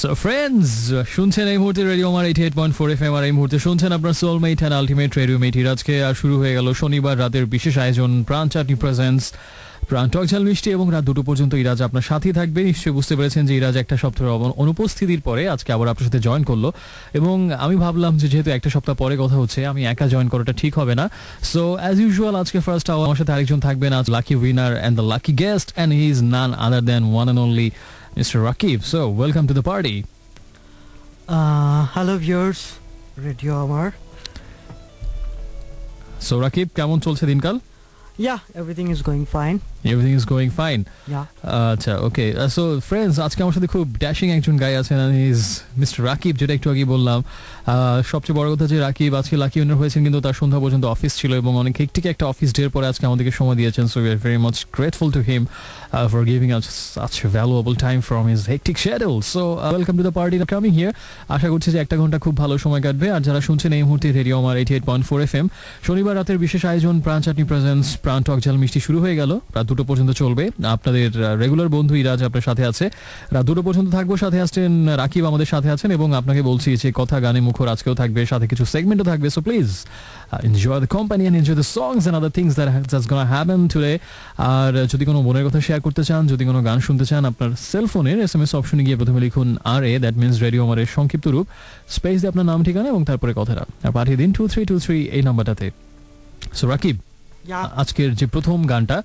So friends, শুনছেন এই মুহূর্তে রেডিও আমার 88.4 FM আর এই মুহূর্তে শুনছেন আপনার সোলমেট অ্যান্ড আলটিমেট রেডিও মেট আজকে আর শুরু হয়ে গেল শনিবার রাতের বিশেষ আয়োজন প্রাণ চাটনি প্রেজেন্টস প্রাণ টক ঝাল মিষ্টি এবং রাত 2টো পর্যন্ত ইরাজ আপনার সাথেই থাকবে। নিশ্চয়ই বুঝতে পেরেছেন যে ইরাজ একটা সপ্তাহের অনুপস্থিতির পরে আজকে আবার আপনার সাথে জয়েন করলো এবং আমি ভাবলাম যে যেহেতু একটা সপ্তাহ পরে কথা হচ্ছে আমি একা জয়েন করাটা ঠিক হবে না। সো অ্যাজ ইউজুয়াল আজকে ফার্স্ট আমার সাথে আরেকজন থাকবেন, আজ lucky winner and the lucky guest and he is none other than one and only Mr. Rakib. So, welcome to the party. Hello viewers, Radio Amar. So, Rakib, কেমন চলছে দিনকাল? Yeah, everything is going fine. Everything is going fine. Yeah. আচ্ছা, ওকে। So friends, আজকে আমার সাথে খুব dashing একজন গাই আছেন, ইজ মিস্টার রাকিব, যেটা একটু আগে বললাম। সবচেয়ে বড় কথা যে রাকিব আজকে লাকি উইনার হয়েছেন, কিন্তু তার সন্ধ্যা পর্যন্ত অফিস ছিল এবং অনেক হেক্টিক একটা অফিস ডের পরে আজকে আমাদেরকে সময় দিয়েছেন। So we are very much grateful to him for giving us such valuable time from his hectic schedule. So welcome to the party coming here. আশা করছি যে একটা ঘন্টা খুব ভালো সময় কাটবে। আর যারা শুনছেন এই মুহূর্তে রেডিও আমার 88.4 FM, শনিবার রাতের বিশেষ আয়োজন প্রাণ চাটনি প্রেজেন্টস প্রাণ টক ঝাল মিষ্টি শুরু হয়ে গেল। রাত 2টো পর্যন্ত চলবে। আপনাদের রেগুলার বন্ধু ইরাজ আপনার সাথে আছে, রাত 2টো পর্যন্ত থাকবো। সাথে আসছেন রাকিব, আমাদের সাথে আছেন এবং আপনাকে বলছি যে কথা গানে মুখর আজকেও থাকবে, সাথে কিছু সেগমেন্টও থাকবে। So please enjoy the company and enjoy the songs and other things that's gonna happen today. আর যদি কোনো মনের কথা শেয়ার করতে চান, যদি কোনো গান শুনতে চান, আপনার সেলফোনের SMS অপশনে গিয়ে প্রথমে লিখুন RA, দ্যাট মিনস রেডিও আমারের সংক্ষিপ্ত রূপ, স্পেস দিয়ে আপনার নাম ঠিকানা এবং তারপরে কথাটা আর পাঠিয়ে দিন 2323 এই নাম্বারটাতে। সো রাকিব, আজকের যে প্রথম গানটা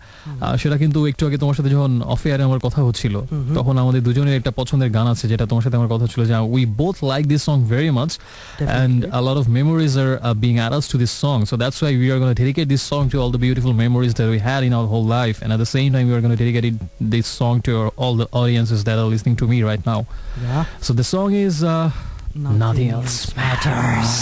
সেটা কিন্তু একটু আগে তোমার সাথে যখন অফ এয়ারে আমার কথা হচ্ছিল তখন আমাদের দুজনের একটা পছন্দের গান আছে যেটা তোমার সাথে আমার কথা ছিল যে we both like this song very much and a lot of memories are being added to this song, so that's why we are going to dedicate this song to all the beautiful memories that we had in our whole life, and at the same time we are going to dedicate this song to all the audiences that are listening to me right now. So the song is Nothing Else Matters.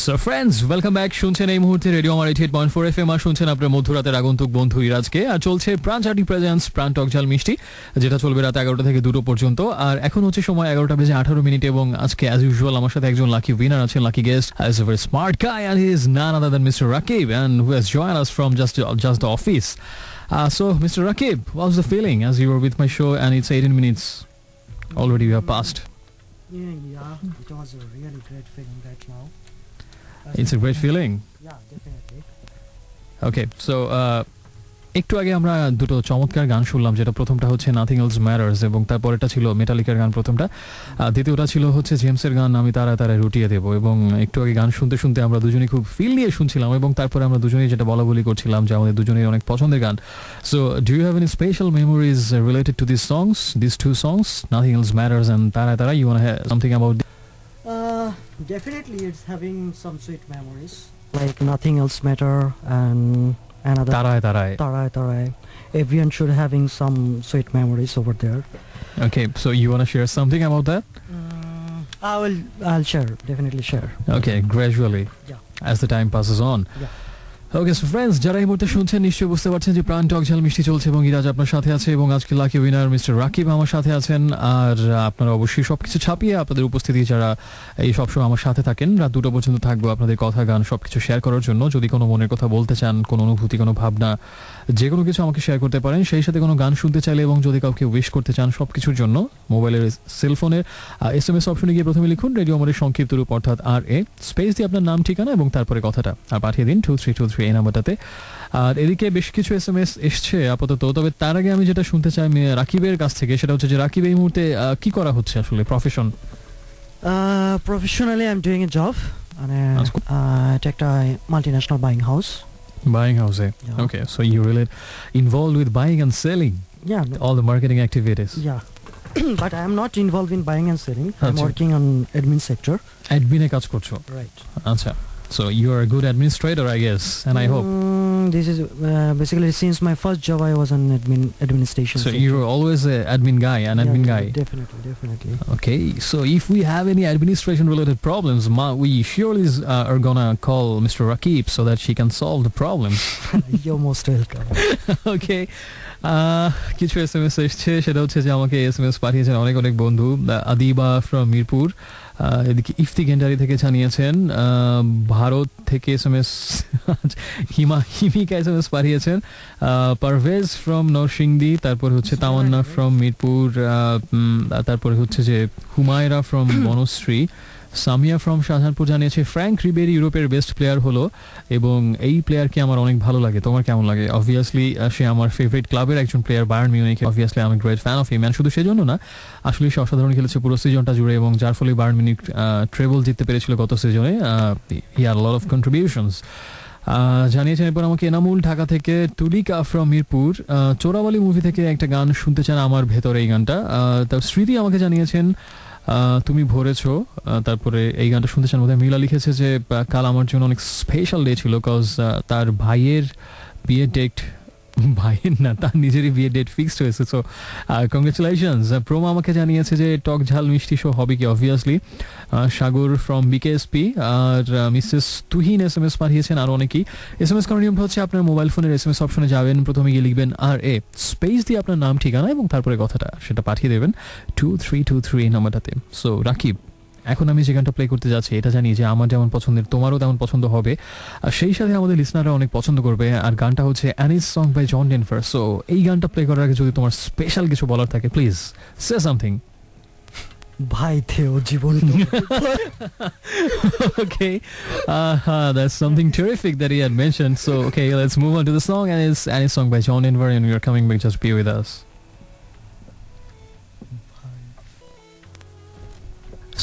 So friends, welcome back. শুনছেন এই মুহূর্তে radio আমার 88.4 FM আর শুনছেন আপনার মধ্যরাতের আগন্তুক বন্ধু ইরাজকে। আর চলছে প্রাণ চাটনি প্রেজেন্টস প্রাণ টক ঝাল মিষ্টি, যেটা চলবে রাত 11টা থেকে 2টো পর্যন্ত। আর এখন হচ্ছে সময় 11:18 এবং আজকে অ্যাজ ইউজুয়াল আমার সাথে একজন লাকি উইনার আছেন, lucky guest, is a very smart guy and he is none other than Mr. Rakib, and who has joined us from just the office. So Mr. Rakib, what's the feeling as you were with my show and it's 18 minutes already we have passed? Yeah, it was a really great feeling right now. It's a great feeling. Yeah, definitely. Okay, so একটু আগে আমরা দুটো চমৎকার গান শুনলাম, যেটা প্রথমটা হচ্ছে নাথিং এলস ম্যাটার্স এবং তারপরেটা ছিল মেটালিকার গান প্রথমটা, দ্বিতীয়টা ছিল হচ্ছে জেমসের গান আমি তারা তারা রুটিয়ে দেবো। এবং একটু আগে গান শুনতে শুনতে আমরা দুজনেই খুব ফিল নিয়ে শুনছিলাম এবং তারপরে আমরা দুজনেই যেটা বলা বলি করছিলাম যে আমাদের দুজনেই অনেক পছন্দের গান। So do you have any special memories related to this songs, this two songs, nothing else matters and তারা তারা? You want to have something about? Definitely it's having some sweet memories like Nothing Else Matter and another Tarai. Everyone should having some sweet memories over there. Okay, so you want to share something about that? I'll share, definitely share. Okay, gradually, as the time passes on. Okay, so friends, যারা এই মুহূর্তে শুনছেন নিশ্চয়ই বুঝতে পারছেন যে প্রাণ টক ঝাল মিষ্টি চলছে এবং ইরাজ আপনার সাথে আছে এবং আজকে লাকি উইনার মিস্টার রাকিব আমার সাথে আছেন। আর আপনারা অবশ্যই সবকিছু ছাপিয়ে আপনাদের উপস্থিতি যারা এই সবসময় আমার সাথে থাকেন, রাত 2টো পর্যন্ত থাকবো আপনাদের কথা গান সবকিছু শেয়ার করার জন্য। যদি কোনো মনের কথা বলতে চান, কোনো অনুভূতি, কোনো ভাবনা, যে কোনো কিছু আমাকে শেয়ার করতে পারেন। সেই সাথে কোনো গান শুনতে চাইলে এবং যদি কাউকে উইশ করতে চান, সব কিছুর জন্য মোবাইলের সেলফোনের SMS অপশনে গিয়ে প্রথমে লিখুন রেডিও আমাদের সংক্ষিপ্ত রূপ অর্থাৎ RA, স্পেস দিয়ে আপনার নাম ঠিকানা এবং তারপরে কথাটা আর পাঠিয়ে দিন 2323 এই নাম্বারটাতে। আর এদিকে বেশ কিছু SMS এসছে আপাতত, তবে তার আগে আমি যেটা শুনতে চাই রাকিবের কাছ থেকে সেটা হচ্ছে যে রাকিব এই মুহূর্তে কি করা হচ্ছে আসলে profession? Professionally I'm doing a job at একটা multinational buying house. Okay, so you're really involved with buying and selling? All the marketing activities? But I am not involved in buying and selling. I'm working on admin sector. Admin e কাজ করছো? Right. আচ্ছা, so you are a good administrator, I guess, and I hope. This is basically since my first job I was an administration. So you were always an admin guy, guy. Definitely. Okay, so if we have any administration related problems, we surely are gonna call Mr. Rakib so that she can solve the problems. You're most welcome. Okay, কিছু SMS এসছে, সেটা হচ্ছে যে আমাকে SMS পাঠিয়েছেন অনেক অনেক বন্ধু। আদিবা ফ্রম মিরপুর, এদিকে ইফতি গেন্ডারি থেকে জানিয়েছেন, ভারত থেকে SMS হিমিকা SMS পাঠিয়েছেন, পারভেজ ফ্রম নরসিংদী, তারপর হচ্ছে তামান্না ফ্রম মিরপুর, তারপরে হচ্ছে যে হুমায়রা ফ্রম বনশ্রী, সামিয়া ফ্রম শাহজাহানপুর জানিয়েছে ফ্র্যাঙ্ক রিবেরি ইউরোপের বেস্ট প্লেয়ার হলো এবং এই প্লেয়ারকে আমার অনেক ভালো লাগে। তোমার কেমন লাগে? অবভিয়াসলি সে আমার ফেভারিট ক্লাবের একজন প্লেয়ার, বায়ার্ন মিউনিখ। অবভিয়াসলি আমি great fan of him, and শুধু সেজন্য না, আসলে সে অসাধারণ খেলেছে পুরো সিজনটা জুড়ে এবং যার ফলে বায়ার্ন মিউনিখ ট্রেবল জিততে পেরেছিল গত সিজনে। He had lot of contributions. জানিয়েছেন এরপর আমাকে এনামুল ঢাকা থেকে, তুলিকা ফ্রম মিরপুর, চোরাবালি মুভি থেকে একটা গান শুনতে চান আমার ভেতরে, এই গানটা। তার স্মৃতি আমাকে জানিয়েছেন তুমি ভরেছো, তারপরে এই গানটা শুনতে চান বোধহয় মিলা লিখেছে যে কাল আমার জন্য অনেক স্পেশাল ডে ছিল, কজ তার ভাইয়ের বিয়ে ডেট, ভাইয়ের না তার নিজেরই বিয়ে ডেট ফিক্সড হয়েছে। So congratulations. প্রোমো আমাকে জানিয়েছে যে টক ঝাল মিষ্টি শো হবে কি, অবভিয়াসলি। সাগর ফ্রম বিকেএসপি, আর মিসেস তুহিন SMS পাঠিয়েছেন, আর অনেকেই। SMS করার নিয়মটা হচ্ছে আপনার মোবাইল ফোনের SMS অপশনে যাবেন, প্রথমে গিয়ে লিখবেন RA স্পেস দিয়ে আপনার নাম, ঠিকানা এবং তারপরে কথাটা সেটা পাঠিয়ে দেবেন 2323 এই নাম্বারটাতে। সো রাকিব, এখন আমি যে গানটা প্লে করতে যাচ্ছি এটা জানি যে আমার যেমন পছন্দের তোমারও তেমন পছন্দ হবে, আর সেই সাথে আমাদের লিসনাররা অনেক পছন্দ করবে। আর গানটা হচ্ছে Annie's song by John Denver. So এই গানটা প্লে করার আগে যদি তোমার স্পেশাল কিছু বলার থাকে, প্লিজ সে সামথিং। ভাই থেও জীবন। Okay, that's something terrific that he had mentioned. So okay, let's move on to the song, and it's Annie's song by John Denver, and we are coming back. Just be with us.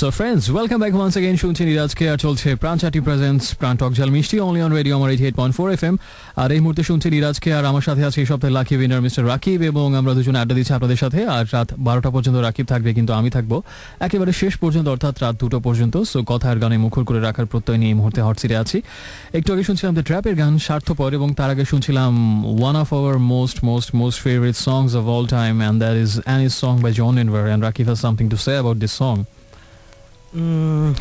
So friends, welcome back once again. শুনছেন নিরাজকে, আর চলছে প্রাণচাটি presents প্রাণ টক ঝাল মিষ্টি, only on radio আমার 88.4 FM। আর এই মুহূর্তে শুনছেন নিরাজকে, আর আমার সাথে আছে এই সপ্তাহে লাকি উইনার মিস্টার রাকিব, এবং আমরা দুজনে আড্ডা দিচ্ছি আপনাদের সাথে। আর রাত 12টা পর্যন্ত রাকিব থাকবে, কিন্তু আমি থাকবো একেবারে শেষ পর্যন্ত, অর্থাৎ রাত 2টো পর্যন্ত। সো কথা আর গানে মুখর করে রাখার প্রত্যয় নিয়ে এই মুহূর্তে হট সিটে আছি। একটু আগে শুনছিলাম দ্য ট্র্যাপের গান স্বার্থপর, এবং তার আগে শুনছিলাম one of our most favourite songs of all time, and that is Annie's song by John Denver. And Rakib has something to say about this song.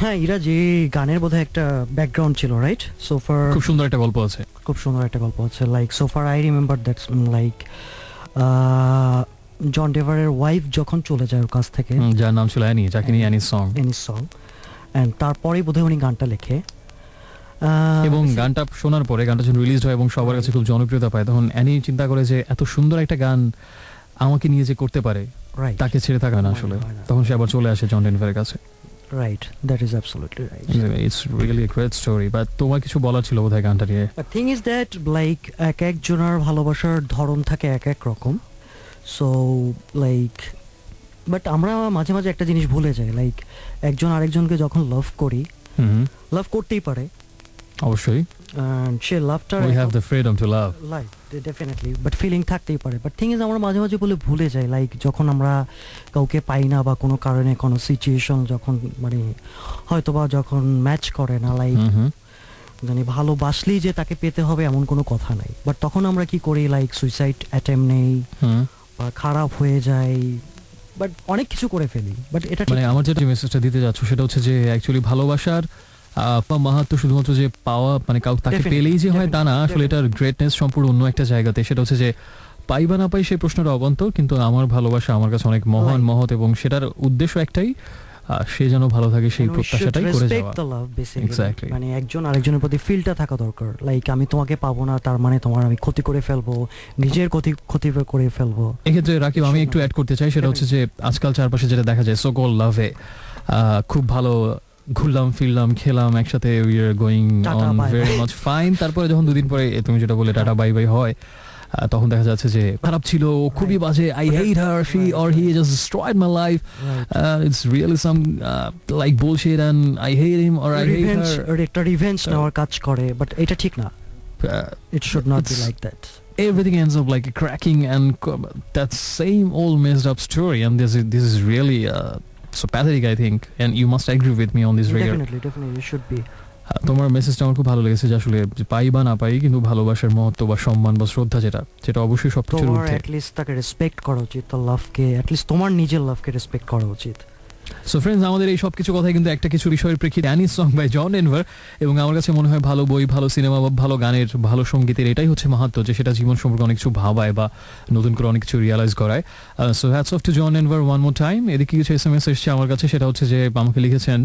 হ্যাঁ, এরা যে গানের বোধহয় একটা ব্যাকগ্রাউন্ড ছিল, রাইট? সোফার খুব সুন্দর একটা গল্প আছে, like so far I remember that's like John ডেভারের ওয়াইফ যখন চলে যায় ওর কাছ থেকে, যার নাম ছিল অ্যানি, যাকে নিয়ে অ্যানিস সং, এন্ড তারপরেই বোধহয় উনি গানটা লেখে, এবং গানটা শোনার পরে গানটা যখন রিলিজ হয় এবং সবার কাছে খুব জনপ্রিয়তা পায়, তখন অ্যানি চিন্তা করে যে এত সুন্দর একটা গান আমাকে নিয়ে যে করতে পারে, তাকে ছেড়ে থাকা না আসলে। তখন সে আবার চলে আসে জন ডেনভারের কাছে। Right, that is absolutely right. It's really a great story. But তোমার কিছু বলার ছিল বোধহয় গানটা নিয়ে। The thing is that like এক একজনের ভালোবাসার ধরন থাকে এক এক রকম। So like but আমরা মাঝে মাঝে একটা জিনিস ভুলে যাই, লাইক একজন আরেকজনকে যখন লাভ করি, লাভ করতেই পারে অবশ্যই, সে লাভটা we have the freedom to love, like definitely, but feeling থাকতেই পারে। বাট থিং ইজ আমরা মাঝে মাঝে বলে ভুলে যাই, লাইক যখন আমরা কাউকে পাই না বা কোনো কারণে কোনো সিচুয়েশন যখন মানে হয়তোবা যখন ম্যাচ করে না, লাইক জানি ভালোবাসলেই যে তাকে পেতে হবে এমন কোনো কথা নাই, বাট তখন আমরা কি করি, লাইক সুইসাইড অ্যাটেম্প নেই বা খারাপ হয়ে যায়, বাট অনেক কিছু করে ফেলি। বাট এটা মানে আমার যেটা মেসেজটা দিতে যাচ্ছ সেটা হচ্ছে যে অ্যাকচুয়ালি ভালোবাসার মাহাত্ম্য শুধুমাত্র যে পাওয়া মানে তাকে পেলেই যে হয় তা না, আসলে এটার গ্রেটনেস সম্পূর্ণ অন্য একটা জায়গাতে। সেটা হচ্ছে যে পাই বা না পাই সেই প্রশ্নটা অবান্তর, কিন্তু আমার ভালোবাসা আমার কাছে অনেক মহান মহৎ, এবং সেটার উদ্দেশ্য একটাই, সে যেন ভালো থাকে সেই প্রত্যাশাটাই করে যাওয়া। এক্স্যাক্টলি, মানে একজন আরেকজনের প্রতি ফিলটা থাকা দরকার, লাইক আমি তোমাকে পাবো না তার মানে তোমার আমি ক্ষতি করে ফেলবো, নিজের ক্ষতি করে ফেলবো। এক্ষেত্রে রাকিব আমি একটু অ্যাড করতে চাই, সেটা হচ্ছে যে আজকাল চারপাশে যেটা দেখা যায় সো কল লাভে, খুব ভালো ঘুরলাম ফিরলাম খেলাম একসাথে, we are going on very much fine, তারপরে যখন দুদিন পরে তুমি যেটা বলে টাটা বাই বাই হয়, তখন দেখা যাচ্ছে যে খারাপ ছিল, খুবই বাজে, I hate her, she or he just destroyed my life, it's really some like bullshit and I hate him or I hate her, একটা রিভেঞ্জ নেওয়ার কাজ করে, বাট এটা ঠিক না, it should not be like that. Everything ends up like cracking and that same old messed up story, and this is really so pathetic, I think, and you must agree with me on this regard. Definitely you should be. তোমার মেসেজটা আমার খুব ভালো লেগেছে যে আসলে পাই বা না পাই, কিন্তু ভালোবাসার মহত্ব বা সম্মান বা শ্রদ্ধা যেটা অবশ্যই সবকিছুর ঊর্ধ্বে। তোমার অ্যাট লিস্ট তাকে রেসপেক্ট করা উচিত, তার লাভকে, অ্যাট লিস্ট তোমার নিজের লাভকে রেসপেক্ট করা উচিত। সো ফ্রেন্ডস, আমাদের এই সব কিছু কথাই কিন্তু একটা কিছু বিষয়ের প্রেক্ষিতে Annie's song by John Denver, এবং আমার কাছে মনে হয় ভালো বই, ভালো সিনেমা বা ভালো গানের, ভালো সঙ্গীতের এটাই হচ্ছে মাহাত্ম্য, যে সেটা জীবন সম্পর্কে অনেক কিছু ভাবায় বা নতুন করে অনেক কিছু রিয়ালাইজ করায়। সো হ্যাটস অফ টু জন ডেনভার ওয়ান মোর টাইম। এদিকে কিছু SMS এসেছে আমার কাছে, সেটা হচ্ছে যে আমাকে লিখেছেন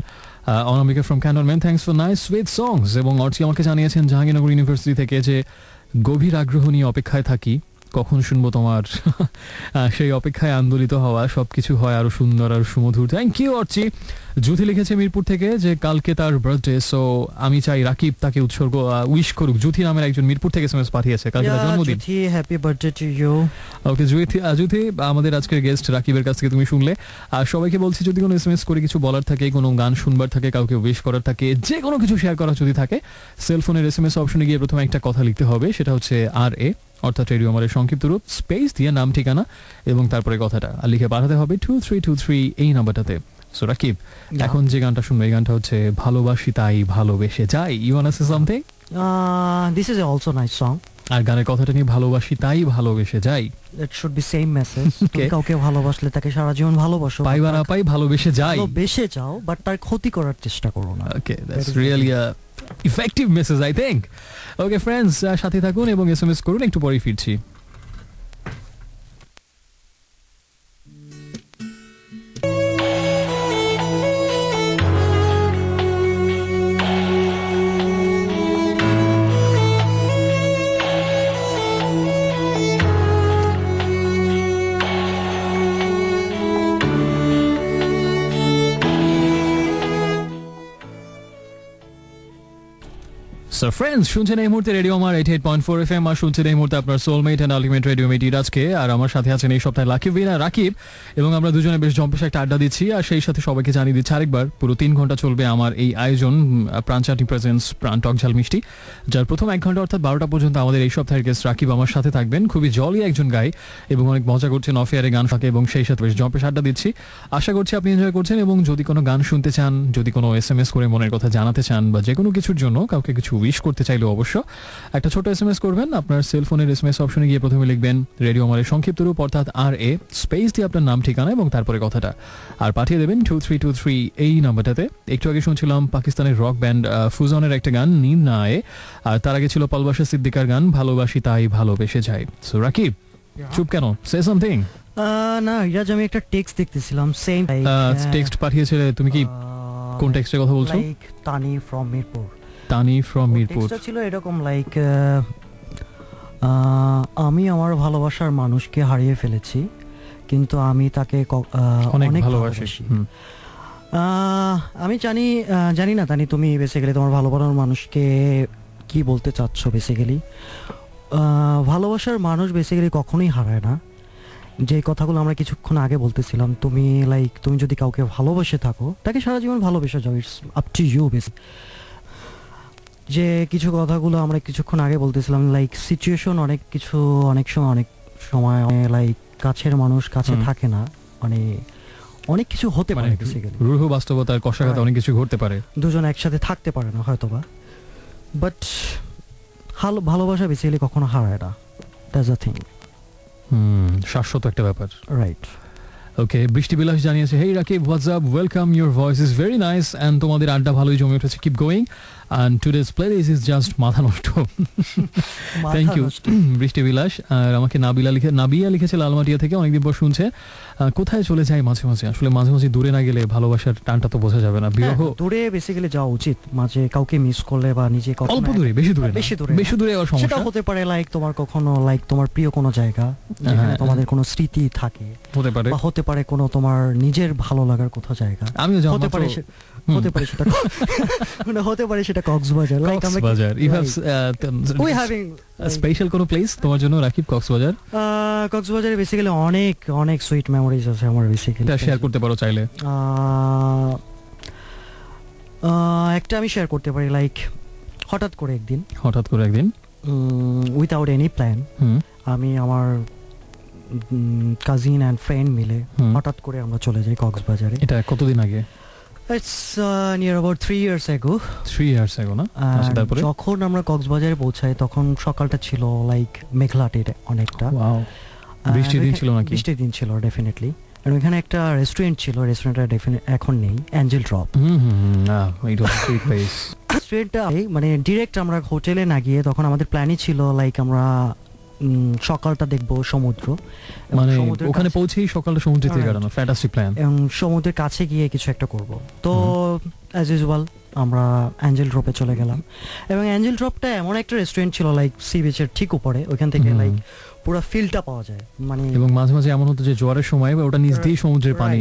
Anamika from cantonment, thanks for nice sweet songs. এবং অর্চি আমাকে জানিয়েছেন জাহাঙ্গীরনগর ইউনিভার্সিটি থেকে যে গভীর আগ্রহ নিয়ে অপেক্ষায় থাকি, কখন শুনবো তোমার সেই অপেক্ষায় আন্দোলিত হওয়া, সবকিছু হয় আরো সুন্দর আর সুমধুর। Thank you Archi. জ্যোতি লিখেছে মিরপুর থেকে যে কালকে তার বার্থডে, সো আমি চাই রাকিব তাকে উৎসর্গ উইশ করুক। জ্যোতি নামের একজন মিরপুর থেকে এসএমএস পাঠিয়েছে, কালকে তার জন্মদিন। Happy birthday to you. Okay Jyoti, আমাদের আজকের গেস্ট রাকিবের কাছ থেকে তুমি শুনলে। আর সবাইকে বলছি, যদি কোনো এসএমএস করে কিছু বলার থাকে, কোনো গান শুনবার থাকে, কাউকে উইশ করার থাকে, যে কোনো কিছু শেয়ার করা যদি থাকে, সেলফোনের এসএমএস অপশনে গিয়ে প্রথমে একটা কথা লিখতে হবে, সেটা হচ্ছে RA অর্থাৎ রেডিও আমাদের সংক্ষিপ্ত রূপ, স্পেস দিয়ে নাম ঠিকানা এবং তারপরে কথাটা আর লিখে পাঠাতে হবে 2323 এই নাম্বারটাতে। সো রাকিব, এখন যে গানটা শুনবো এই গানটা হচ্ছে ভালোবাসি তাই ভালোবেসে যাই। You want to say something? This is also nice song. আর গানের কথাটা নিয়ে ভালোবাসি তাই ভালোবেসে যাই, it should be same message. কাউকে ভালোবাসলে তাকে সারা জীবন ভালোবাসো, পাই বা না পাই ভালোবেসে যাই, ভালোবেসে যাও, বাট তার ক্ষতি করার চেষ্টা করো না। Okay, that's really a effective message I think. Okay friends, সাথে থাকুন এবং এসএমএস করুন, একটু পরেই ফিরছি। সো ফ্রেন্ডস, শুনছেন এই মুহূর্তে রেডিও আমার 88.4 FM, আর শুনছেন এই মুহূর্তে আপনার সোলমেট এন্ড আলটিমেট রেডিও মেট ইরাজকে। আর আমার সাথে আছেন এই সপ্তাহে লাকি উইনার রাকিব, এবং আমরা দুজনে বেশ জম্পেশ একটা আড্ডা দিচ্ছি। আর সেই সাথে সবাইকে জানিয়ে দিচ্ছি আরেকবার, পুরো 3 ঘন্টা চলবে আমার এই আয়োজন প্রাণচাটি প্রেজেন্স প্রাণ টক ঝাল মিষ্টি, যার প্রথম 1 ঘন্টা অর্থাৎ 12টা পর্যন্ত আমাদের এই সপ্তাহের গেস্ট রাকিব আমার সাথে থাকবেন। খুবই জলি একজন গাই এবং অনেক মজা করছেন অফ এয়ারে গান থাকে, এবং সেই সাথে বেশ জম্পেশ আড্ডা দিচ্ছি। আশা করছি আপনি এনজয় করছেন, এবং যদি কোনো গান শুনতে চান, যদি কোনো এসএমএস করে মনের কথা জানাতে চান, বা যে কোনো কিছুর জন্য কাউকে কিছু উইশ করতে চাইলে অবশ্য একটা ছোট এসএমএস করবেন। আপনার সেলফোনের এসএমএস অপশনে গিয়ে প্রথমে লিখবেন রেডিও আমাদের সংক্ষিপ্ত রূপ অর্থাৎ RA, স্পেস দিয়ে আপনার নাম ঠিকানা এবং তারপরে কথাটা, আর পাঠিয়ে দেবেন 2323 এই নাম্বারটাতে। একটু আগে শুনছিলাম পাকিস্তানের রক ব্যান্ড ফুজনের একটা গান নীল না আয়ে, আর তার আগে ছিল পলবাসা সিদ্দিকার গান ভালোবাসি তাই ভালোবেসে যাই। সো রাকিব, চুপ কেন? Say something. না ইরাজ, আমি একটা টেক্সট দেখতেছিলাম, সেম টেক্সট পাঠিয়েছিলে। তুমি কি কোন টেক্সটের কথা বলছো? Like Tani from Mirpur. Tani from Mirpur টেক্সটটা ছিল এরকম, লাইক আমি আমার ভালোবাসার মানুষকে হারিয়ে ফেলেছি, কিন্তু আমি তাকে অনেক ভালোবাসি। আমি জানি না তানি, তুমি বেসিক্যালি তোমার ভালোবাসার মানুষকে কি বলতে চাচ্ছ। বেসিক্যালি ভালোবাসার মানুষ বেসিক্যালি কখনোই হারায় না। যে কথাগুলো আমরা কিছুক্ষণ আগে বলতেছিলাম, তুমি যদি কাউকে ভালোবেসে থাকো, তাকে সারা জীবন ভালোবেসে যাও, ইটস আপ টু ইউ। যে কিছু কথাগুলো আমরা কিছুক্ষণ আগে বলতেছিলাম, লাইক সিচুয়েশন অনেক সময় লাইক কাছের মানুষ কাছে থাকে না, মানে অনেক কিছু হতে পারে, রূঢ় বাস্তবতার কষাঘাতে অনেক কিছু ঘটতে পারে, দুজন একসাথে থাকতে পারে না হয়তোবা, বাট ভালোবাসা বেসিক্যালি কখনো হারায় না। That's a thing. শাশ্বত একটা ব্যাপার, রাইট। ওকে, বৃষ্টি বিলাস জানিয়েছে, hey Rakib, what's up, welcome, your voice is very nice and তোমাদের আড্ডা ভালোই জমে উঠেছে, keep going and today's playlist is just মাথা নষ্ট। থ্যাংক ইউ বৃষ্টি বিলাস। আর আমাকে নাবিয়া লিখেছে লালমাটিয়া থেকে, অনেকদিন পর শুনছে। কোথায় চলে যায় মাঝে মাঝে, আসলে মাঝে মাঝে দূরে না গেলে ভালোবাসার টানটা তো বোঝা যাবে না। বিরহ দূরে বেসিক্যালি যাওয়া উচিত, মাঝে কাউকে মিস করলে বা নিজে অল্প দূরে, বেশি দূরে আবার সমস্যা। সেটা হতে পারে লাইক তোমার কখনো লাইক তোমার প্রিয় কোনো জায়গা যেখানে তোমাদের কোনো স্মৃতি থাকে, হতে পারে, বা হতে পারে কোনো তোমার নিজের ভালো লাগার কোথাও জায়গা, আমিও হতে পারে সেটা মানে হতে পারে সেটা Cox's Bazar. Like Cox's Bazar, you have we having special কোনো প্লেস তোমার জন্য রাকিব? কক্সবাজারে বেসিক্যালি অনেক সুইট মেমোরিজ আছে আমার, বেসিক্যালি এটা শেয়ার করতে পারো চাইলে। একটা আমি শেয়ার করতে পারি, লাইক হঠাৎ করে একদিন উইথাউট এনি প্ল্যান আমি আমার কাজিন অ্যান্ড ফ্রেন্ড মিলে হঠাৎ করে আমরা চলে যাই কক্সবাজারে। এটা কতদিন আগে? It's near about 3 years ago. 3 years ago না? তারপরে যখন আমরা কক্সবাজারে পৌঁছাই তখন সকালটা ছিল লাইক মেঘলাটের অনেকটা। ওয়াও, বৃষ্টির দিন ছিল নাকি? বৃষ্টির দিন ছিল ডেফিনেটলি। ওখানে একটা রেস্টুরেন্ট ছিল, রেস্টুরেন্টটা এখন নেই, অ্যাঞ্জেল ড্রপ। রেস্টুরেন্টটা মানে ডিরেক্ট আমরা হোটেলে না গিয়ে তখন আমাদের প্ল্যানই ছিল লাইক আমরা সকালটা দেখবো সমুদ্র, মানে ওখানে পৌঁছেই সকালটা সমুদ্রে থেকে কাটানো, ফ্যান্টাস্টিক প্ল্যান, এবং সমুদ্রের কাছে গিয়ে কিছু একটা করব। তো অ্যাজ ইউজুয়াল আমরা অ্যাঞ্জেল ড্রপে চলে গেলাম, এবং অ্যাঞ্জেল ড্রপটা এমন একটা রেস্টুরেন্ট ছিল লাইক সি বিচের ঠিক উপরে, ওইখান থেকে লাইক পুরো ফিলটা পাওয়া যায় মানে, এবং মাঝে মাঝে এমন হতো যে জোয়ারের সময় ওটা নিচ দিয়ে সমুদ্রের পানি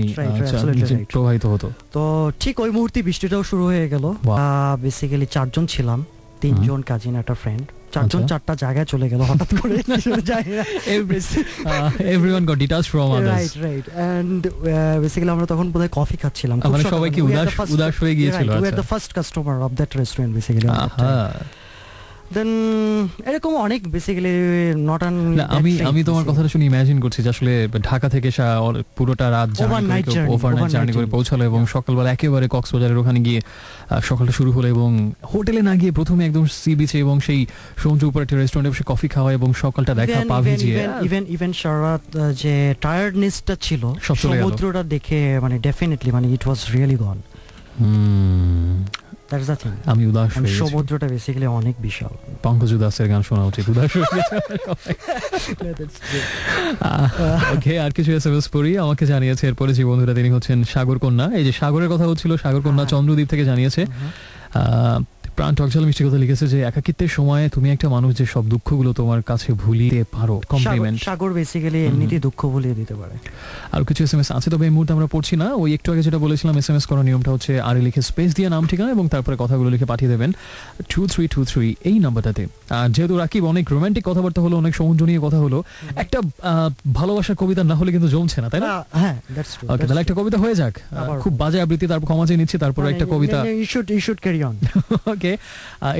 নিচে প্রবাহিত হতো। তো ঠিক ওই মুহূর্তে বৃষ্টিটাও শুরু হয়ে গেল। বেসিক্যালি 4 জন ছিলাম, 3 জন কাজিন, একটা ফ্রেন্ড, 4 জন 4টা জায়গায় চলে গেল হঠাৎ করে। Everyone got detached from others. Right. And basically আমরা তখন বোধহয় কফি খাচ্ছিলাম, মানে সবাই কি উদাস হয়ে গিয়েছিল। We were the first customer of that restaurant basically. দেন এরকম অনেক বেসিক্যালি নট অন। আমি তোমার কথাটা শুনে ইমাজিন করছি যে আসলে ঢাকা থেকে পুরোটা রাত ওভারনাইট জার্নি করে পৌঁছালো, এবং সকালবেলা একেবারে কক্সবাজারের ওখানে গিয়ে সকালটা শুরু হলো, এবং হোটেলে না গিয়ে প্রথমে একদম সি বিচে এবং সেই সমুদ্রের উপর একটা রেস্টুরেন্টে বসে কফি খাওয়া এবং সকালটা দেখা, পা ভিজিয়ে ইভেন সারা যে টায়ার্ডনেসটা ছিল সমুদ্রটা দেখে মানে ডেফিনেটলি মানে ইট ওয়াজ রিয়েলি গন। আমি উদাস হয়ে গেছি। সমুদ্রটা বেসিক্যালি অনেক বিশাল। পঙ্কজ উদাসের গান শোনা উচিত, উদাস হয়ে গেছে। ওকে, আর কিছু এসএমএস পড়ি। আমাকে জানিয়েছে এরপরে যে বন্ধুরা, তিনি হচ্ছেন সাগর কন্যা। এই যে সাগরের কথা হচ্ছিল, সাগর কন্যা চন্দ্রদ্বীপ থেকে জানিয়েছে, প্রাণ টকঝাল মিষ্টি কথা লিখেছে যে একাকিত্বের সময় তুমি একটা মানুষ যে সব দুঃখগুলো তোমার কাছে ভুলিয়ে পারো। কমপ্লিমেন্ট। সাগর বেসিক্যালি এমনিতেই দুঃখ ভুলিয়ে দিতে পারে। আর কিছু এসএমএস আছে, তবে এই মুহূর্তে আমরা পড়ছি না। ওই একটু আগে যেটা বলেছিলাম, এসএমএস করার নিয়মটা হচ্ছে আর লিখে স্পেস দিয়ে নাম ঠিকানা এবং তারপরে কথাগুলো লিখে পাঠিয়ে দেবেন 2323 এই নাম্বারটাতে। আর যেহেতু রাকিব অনেক রোমান্টিক কথাবার্তা হলো, অনেক সমুদ্র নিয়ে কথা হলো, একটা ভালোবাসার কবিতা না হলে কিন্তু জমছে না, তাই না? হ্যাঁ, দ্যাটস ট্রু। ওকে, তাহলে একটা কবিতা হয়ে যাক। খুব বাজে আবৃত্তি, তারপর ক্ষমা চেয়ে নিচ্ছি, তারপর একটা কবিতা। You should carry on. Okay,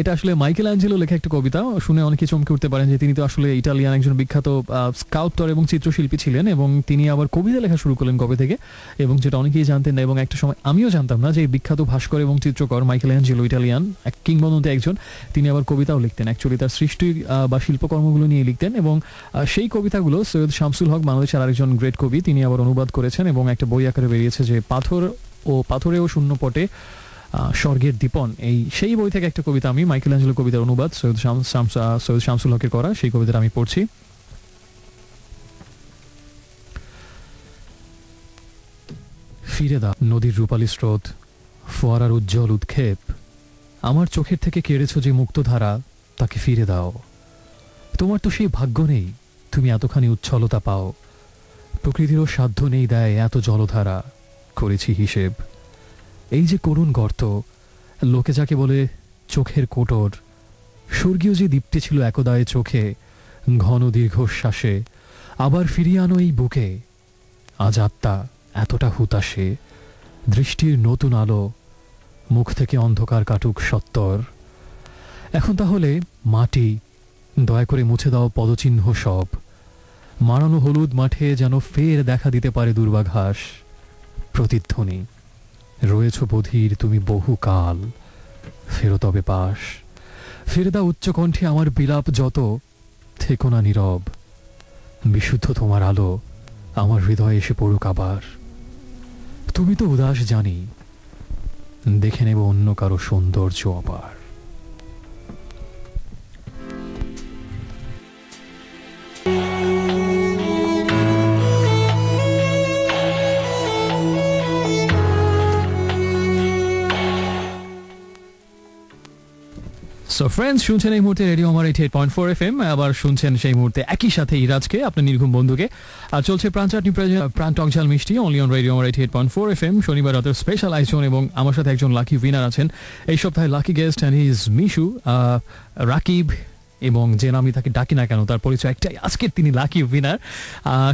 এটা আসলে মাইকেল অ্যাঞ্জেলো লেখা একটা কবিতা। শুনে অনেকে চমকে উঠতে পারেন যে তিনি তো আসলে ইটালিয়ান একজন বিখ্যাত স্কাল্পটর এবং চিত্রশিল্পী ছিলেন, এবং তিনি আবার কবিতা লেখা শুরু করলেন কবে থেকে, এবং যেটা অনেকেই জানতেন না, এবং একটা সময় আমিও জানতাম না যে বিখ্যাত ভাস্কর এবং চিত্রকর মাইকেল অ্যাঞ্জেলো, ইটালিয়ান এক কিংবদন্তি একজন, তিনি আবার কবিতাও লিখতেন। অ্যাকচুয়ালি তার সৃষ্টি বা শিল্পকর্মগুলো নিয়ে লিখতেন, এবং সেই কবিতাগুলো সৈয়দ শামসুল হক, বাংলাদেশের আরেকজন গ্রেট কবি, তিনি আবার অনুবাদ করেছেন, এবং একটা বই আকারে বেরিয়েছে যে পাথরেও শূন্য পটে স্বর্গের দীপন। সেই বই থেকে একটা কবিতা, আমি মাইকেল অ্যাঞ্জেলো কবিতার অনুবাদ সৈয়দ শামসুল হকের করা, সেই কবিতাটা আমি পড়ছি। ফিরে দাও নদীর রূপালী স্রোত, ফোয়ারার উজ্জ্বল উৎক্ষেপ, আমার চোখের থেকে কেড়েছ যে মুক্তধারা, তাকে ফিরে দাও। তোমার তো সেই ভাগ্য নেই, তুমি এতখানি উচ্ছলতা পাও, প্রকৃতিরও সাধ্য নেই দেয় এত জলধারা। করেছি হিসেব, এই যে করুণ গর্ত, লোকে যাকে বলে চোখের কোটর, স্বর্গীয় যে দীপ্তি ছিল একদায়ে চোখে, ঘন দীর্ঘশ্বাসে, আবার ফিরিয়ে আনো এই বুকে। আজ আত্মা এতটা হুতাশে, দৃষ্টির নতুন আলো, মুখ থেকে অন্ধকার কাটুক সত্তর। এখন তাহলে মাটি, দয়া করে মুছে দাও পদচিহ্ন সব, মারানো হলুদ মাঠে যেন ফের দেখা দিতে পারে দুর্বাঘাস। প্রতিধ্বনি, রয়েছ বধির তুমি বহুকাল, ফেরো তবে পাশ, ফেরে দাও উচ্চকণ্ঠে আমার বিলাপ যত, থেকো না নীরব, বিশুদ্ধ তোমার আলো আমার হৃদয়ে এসে পড়ুক আবার। তুমি তো উদাস জানি, দেখে নেব অন্য কারো সৌন্দর্য আবার। সো ফ্রেন্ডস, শুনছেন এই মুহূর্তে রেডিও আমার 88.4 FM, আবার শুনছেন সেই মুহূর্তে একই সাথে ইরাজকে, আপনার নির্ঘুম বন্ধুকে। আর চলছে প্রাণ চাটনি প্রাণ টকঝাল মিষ্টি, অনলি অন রেডিও আমার 88.4 FM, শনিবার রাতের স্পেশাল আয়োজন, এবং আমার সাথে একজন লাকি উইনার আছেন এই সপ্তাহে, lucky guest, and he is Mishu Rakib, এবং যে আমি তাকে ডাকি না কেন তার পরিচয় একটাই, আজকের তিনি লাকি উইনার।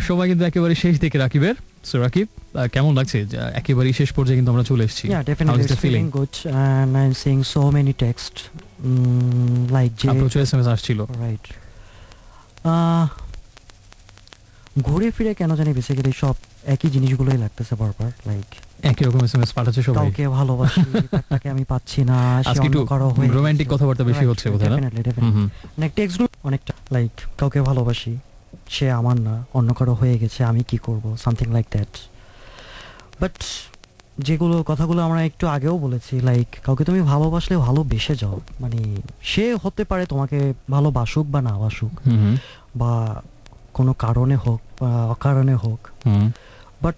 সবাই কিন্তু একেবারে শেষ দিকে রাকিবের। সো রাকিব, কেমন লাগছে? একেবারে শেষ পর্যায়ে কিন্তু আমরা চলে এসেছি। Yeah, definitely it's feeling good, and I'm seeing so many texts like প্রচুর এসএমএস আসছিল। রাইট, ঘুরে ফিরে কেন জানি বেসিক্যালি সব একই জিনিসগুলোই লাগতেছে বারবার, লাইক একই রকম এসএমএস পাঠাচ্ছে সবাই। কাউকে ভালোবাসি, তাকে আমি পাচ্ছি না, আজকে একটু রোমান্টিক কথাবার্তা বেশি হচ্ছে বোধহয়, না? ডেফিনেটলি লাইক টেক্সটগুলো অনেকটা লাইক কাউকে ভালোবাসি, সে আমার না, অন্য কারো হয়ে গেছে, আমি কি করব, সামথিং লাইক দ্যাট। বাট যেগুলো কথাগুলো আমরা একটু আগেও বলেছি, লাইক কাউকে তুমি ভালোবাসলে ভালোবেসে যাও, মানে সে হতে পারে তোমাকে ভালোবাসুক বা না বাসুক, বা কোনো কারণে হোক বা অকারণে হোক, বাট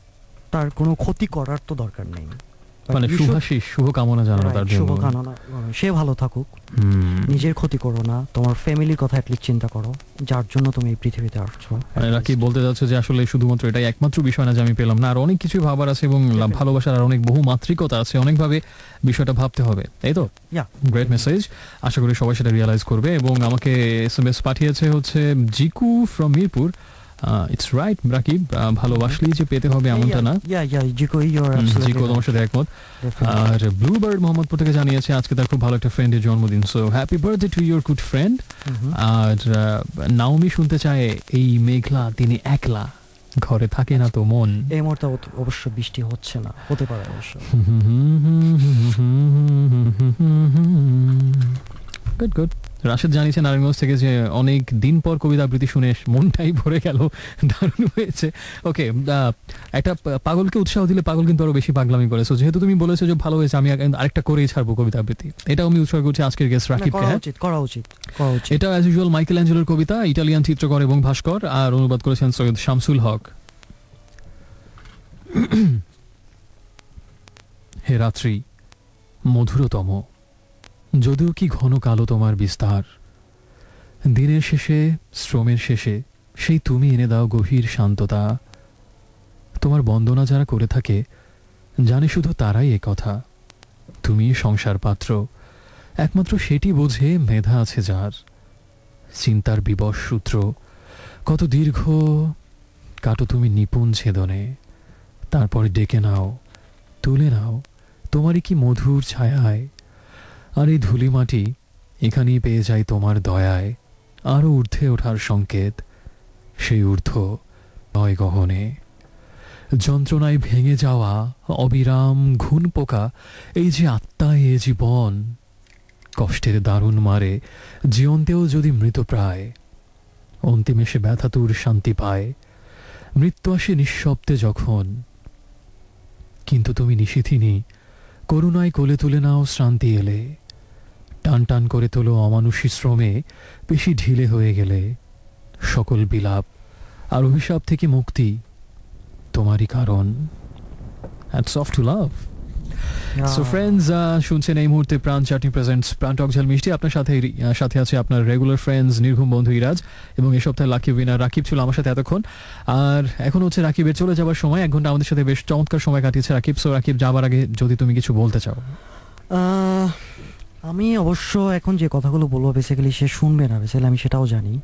তার কোনো ক্ষতি করার তো দরকার নেই, মানে শুভকামনা জানানো তার জন্য, শুভকামনা, সে ভালো থাকুক, নিজের ক্ষতি করো না, তোমার ফ্যামিলির কথা অ্যাটলিস্ট চিন্তা করো, যার জন্য তুমি এই পৃথিবীতে আসছো। রাকিব বলতে যাচ্ছে যে আসলে শুধুমাত্র এটাই একমাত্র বিষয় না যে আমি পেলাম না, আর অনেক কিছুই ভাবার আছে এবং ভালোবাসার আর অনেক বহু মাত্রিকতা আছে, অনেকভাবে বিষয়টা ভাবতে হবে, তাই তো? গ্রেট মেসেজ, আশা করি সবাই সেটা রিয়ালাইজ করবে। এবং আমাকে এসএমএস পাঠিয়েছে হচ্ছে Jiku from Mirpur. It's right Rakib, ভালোবাসলেই যে পেতে হবে এমনটা না। জিকো তোমার সাথে একমত। আর ব্লুবার্ড মোহাম্মদপুর থেকে জানিয়েছে আজকে তার খুব ভালো একটা ফ্রেন্ডের জন্মদিন, so happy birthday to your good friend. আর নাওমি শুনতে চায় এই মেঘলা তিনি একলা, ঘরে থাকে না তো মন। এই মুহূর্তে অবশ্য বৃষ্টি হচ্ছে না, হতে পারে অবশ্য। Good good. রাশেদ জানিয়েছে নারায়ণগঞ্জ থেকে যে অনেক দিন পর কবিতা আবৃত্তি শুনে মনটাই ভরে গেল, দারুণ হয়েছে। ওকে, একটা পাগলকে উৎসাহ দিলে পাগল কিন্তু আরো বেশি পাগলামি করে, সো যেহেতু তুমি বলেছো যে ভালো হয়েছে, আমি আরেকটা করেই ছাড়বো কবিতা আবৃত্তি, এটাও আমি উৎসর্গ করছি আজকের গেস্ট রাকিবকে। করা উচিত। এটা অ্যাজ ইউজুয়াল মাইকেল অ্যাঞ্জেলোর কবিতা, ইটালিয়ান চিত্রকর এবং ভাস্কর, আর অনুবাদ করেছেন সৈয়দ শামসুল হক। হে রাত্রি মধুরতম, যদিও কি ঘন কালো তোমার বিস্তার, দিনের শেষে শ্রমের শেষে সেই তুমি এনে দাও গভীর শান্ততা। তোমার বন্দনা যারা করে থাকে জানে শুধু তারাই এ কথা, তুমি সংসার পাত্র, একমাত্র সেটি বোঝে মেধা আছে যার। চিন্তার বিবশ সূত্র কত দীর্ঘ কাটো তুমি নিপুণ ছেদনে, তারপরে ডেকে নাও, তুলে নাও তোমারই কি মধুর ছায়ায়। আর এই ধুলি মাটি এখানেই পেয়ে যায় তোমার দয়ায় আরও ঊর্ধ্বে ওঠার সংকেত, সেই ঊর্ধ্ব নয় গহনে। যন্ত্রণায় ভেঙে যাওয়া অবিরাম ঘুণ পোকা, এই যে আত্মায় এ জীবন, কষ্টের দারুণ মারে জীবনতেও যদি মৃতপ্রায়, অন্তিমে সে ব্যথাতুর শান্তি পায়। মৃত্যু আসে নিঃশব্দে যখন, কিন্তু তুমি নিশিথিনী করুণায় কোলে তুলে নাও শ্রান্তি এলে। টান টান করে তোলো অমানুষী শ্রমে, বেশি ঢিলে হয়ে গেলে। সকল বিলাপ আর অভিশাপ থেকে মুক্তি তোমারই কারণ। Hats off to love. So friends, শুনছেন এই মুহূর্তে প্রাণ চাটনি প্রেজেন্টস প্রাণ টক ঝাল মিষ্টি। আপনার সাথে আছে আপনার রেগুলার ফ্রেন্ডস নির্ঘুম বন্ধু ইরাজ, এবং এই সপ্তাহে লাকি উইনার রাকিব ছিল আমার সাথে এতক্ষণ। আর এখন হচ্ছে রাকিবের চলে যাবার সময়, 1 ঘন্টা আমাদের সাথে বেশ চমৎকার সময় কাটিয়েছে রাকিব। সো রাকিব, যাবার আগে যদি তুমি কিছু বলতে চাও। আমি অবশ্য এখন যে কথাগুলো বলবো বেসিক্যালি সে শুনবে না, বেসিক্যালি আমি সেটাও জানি।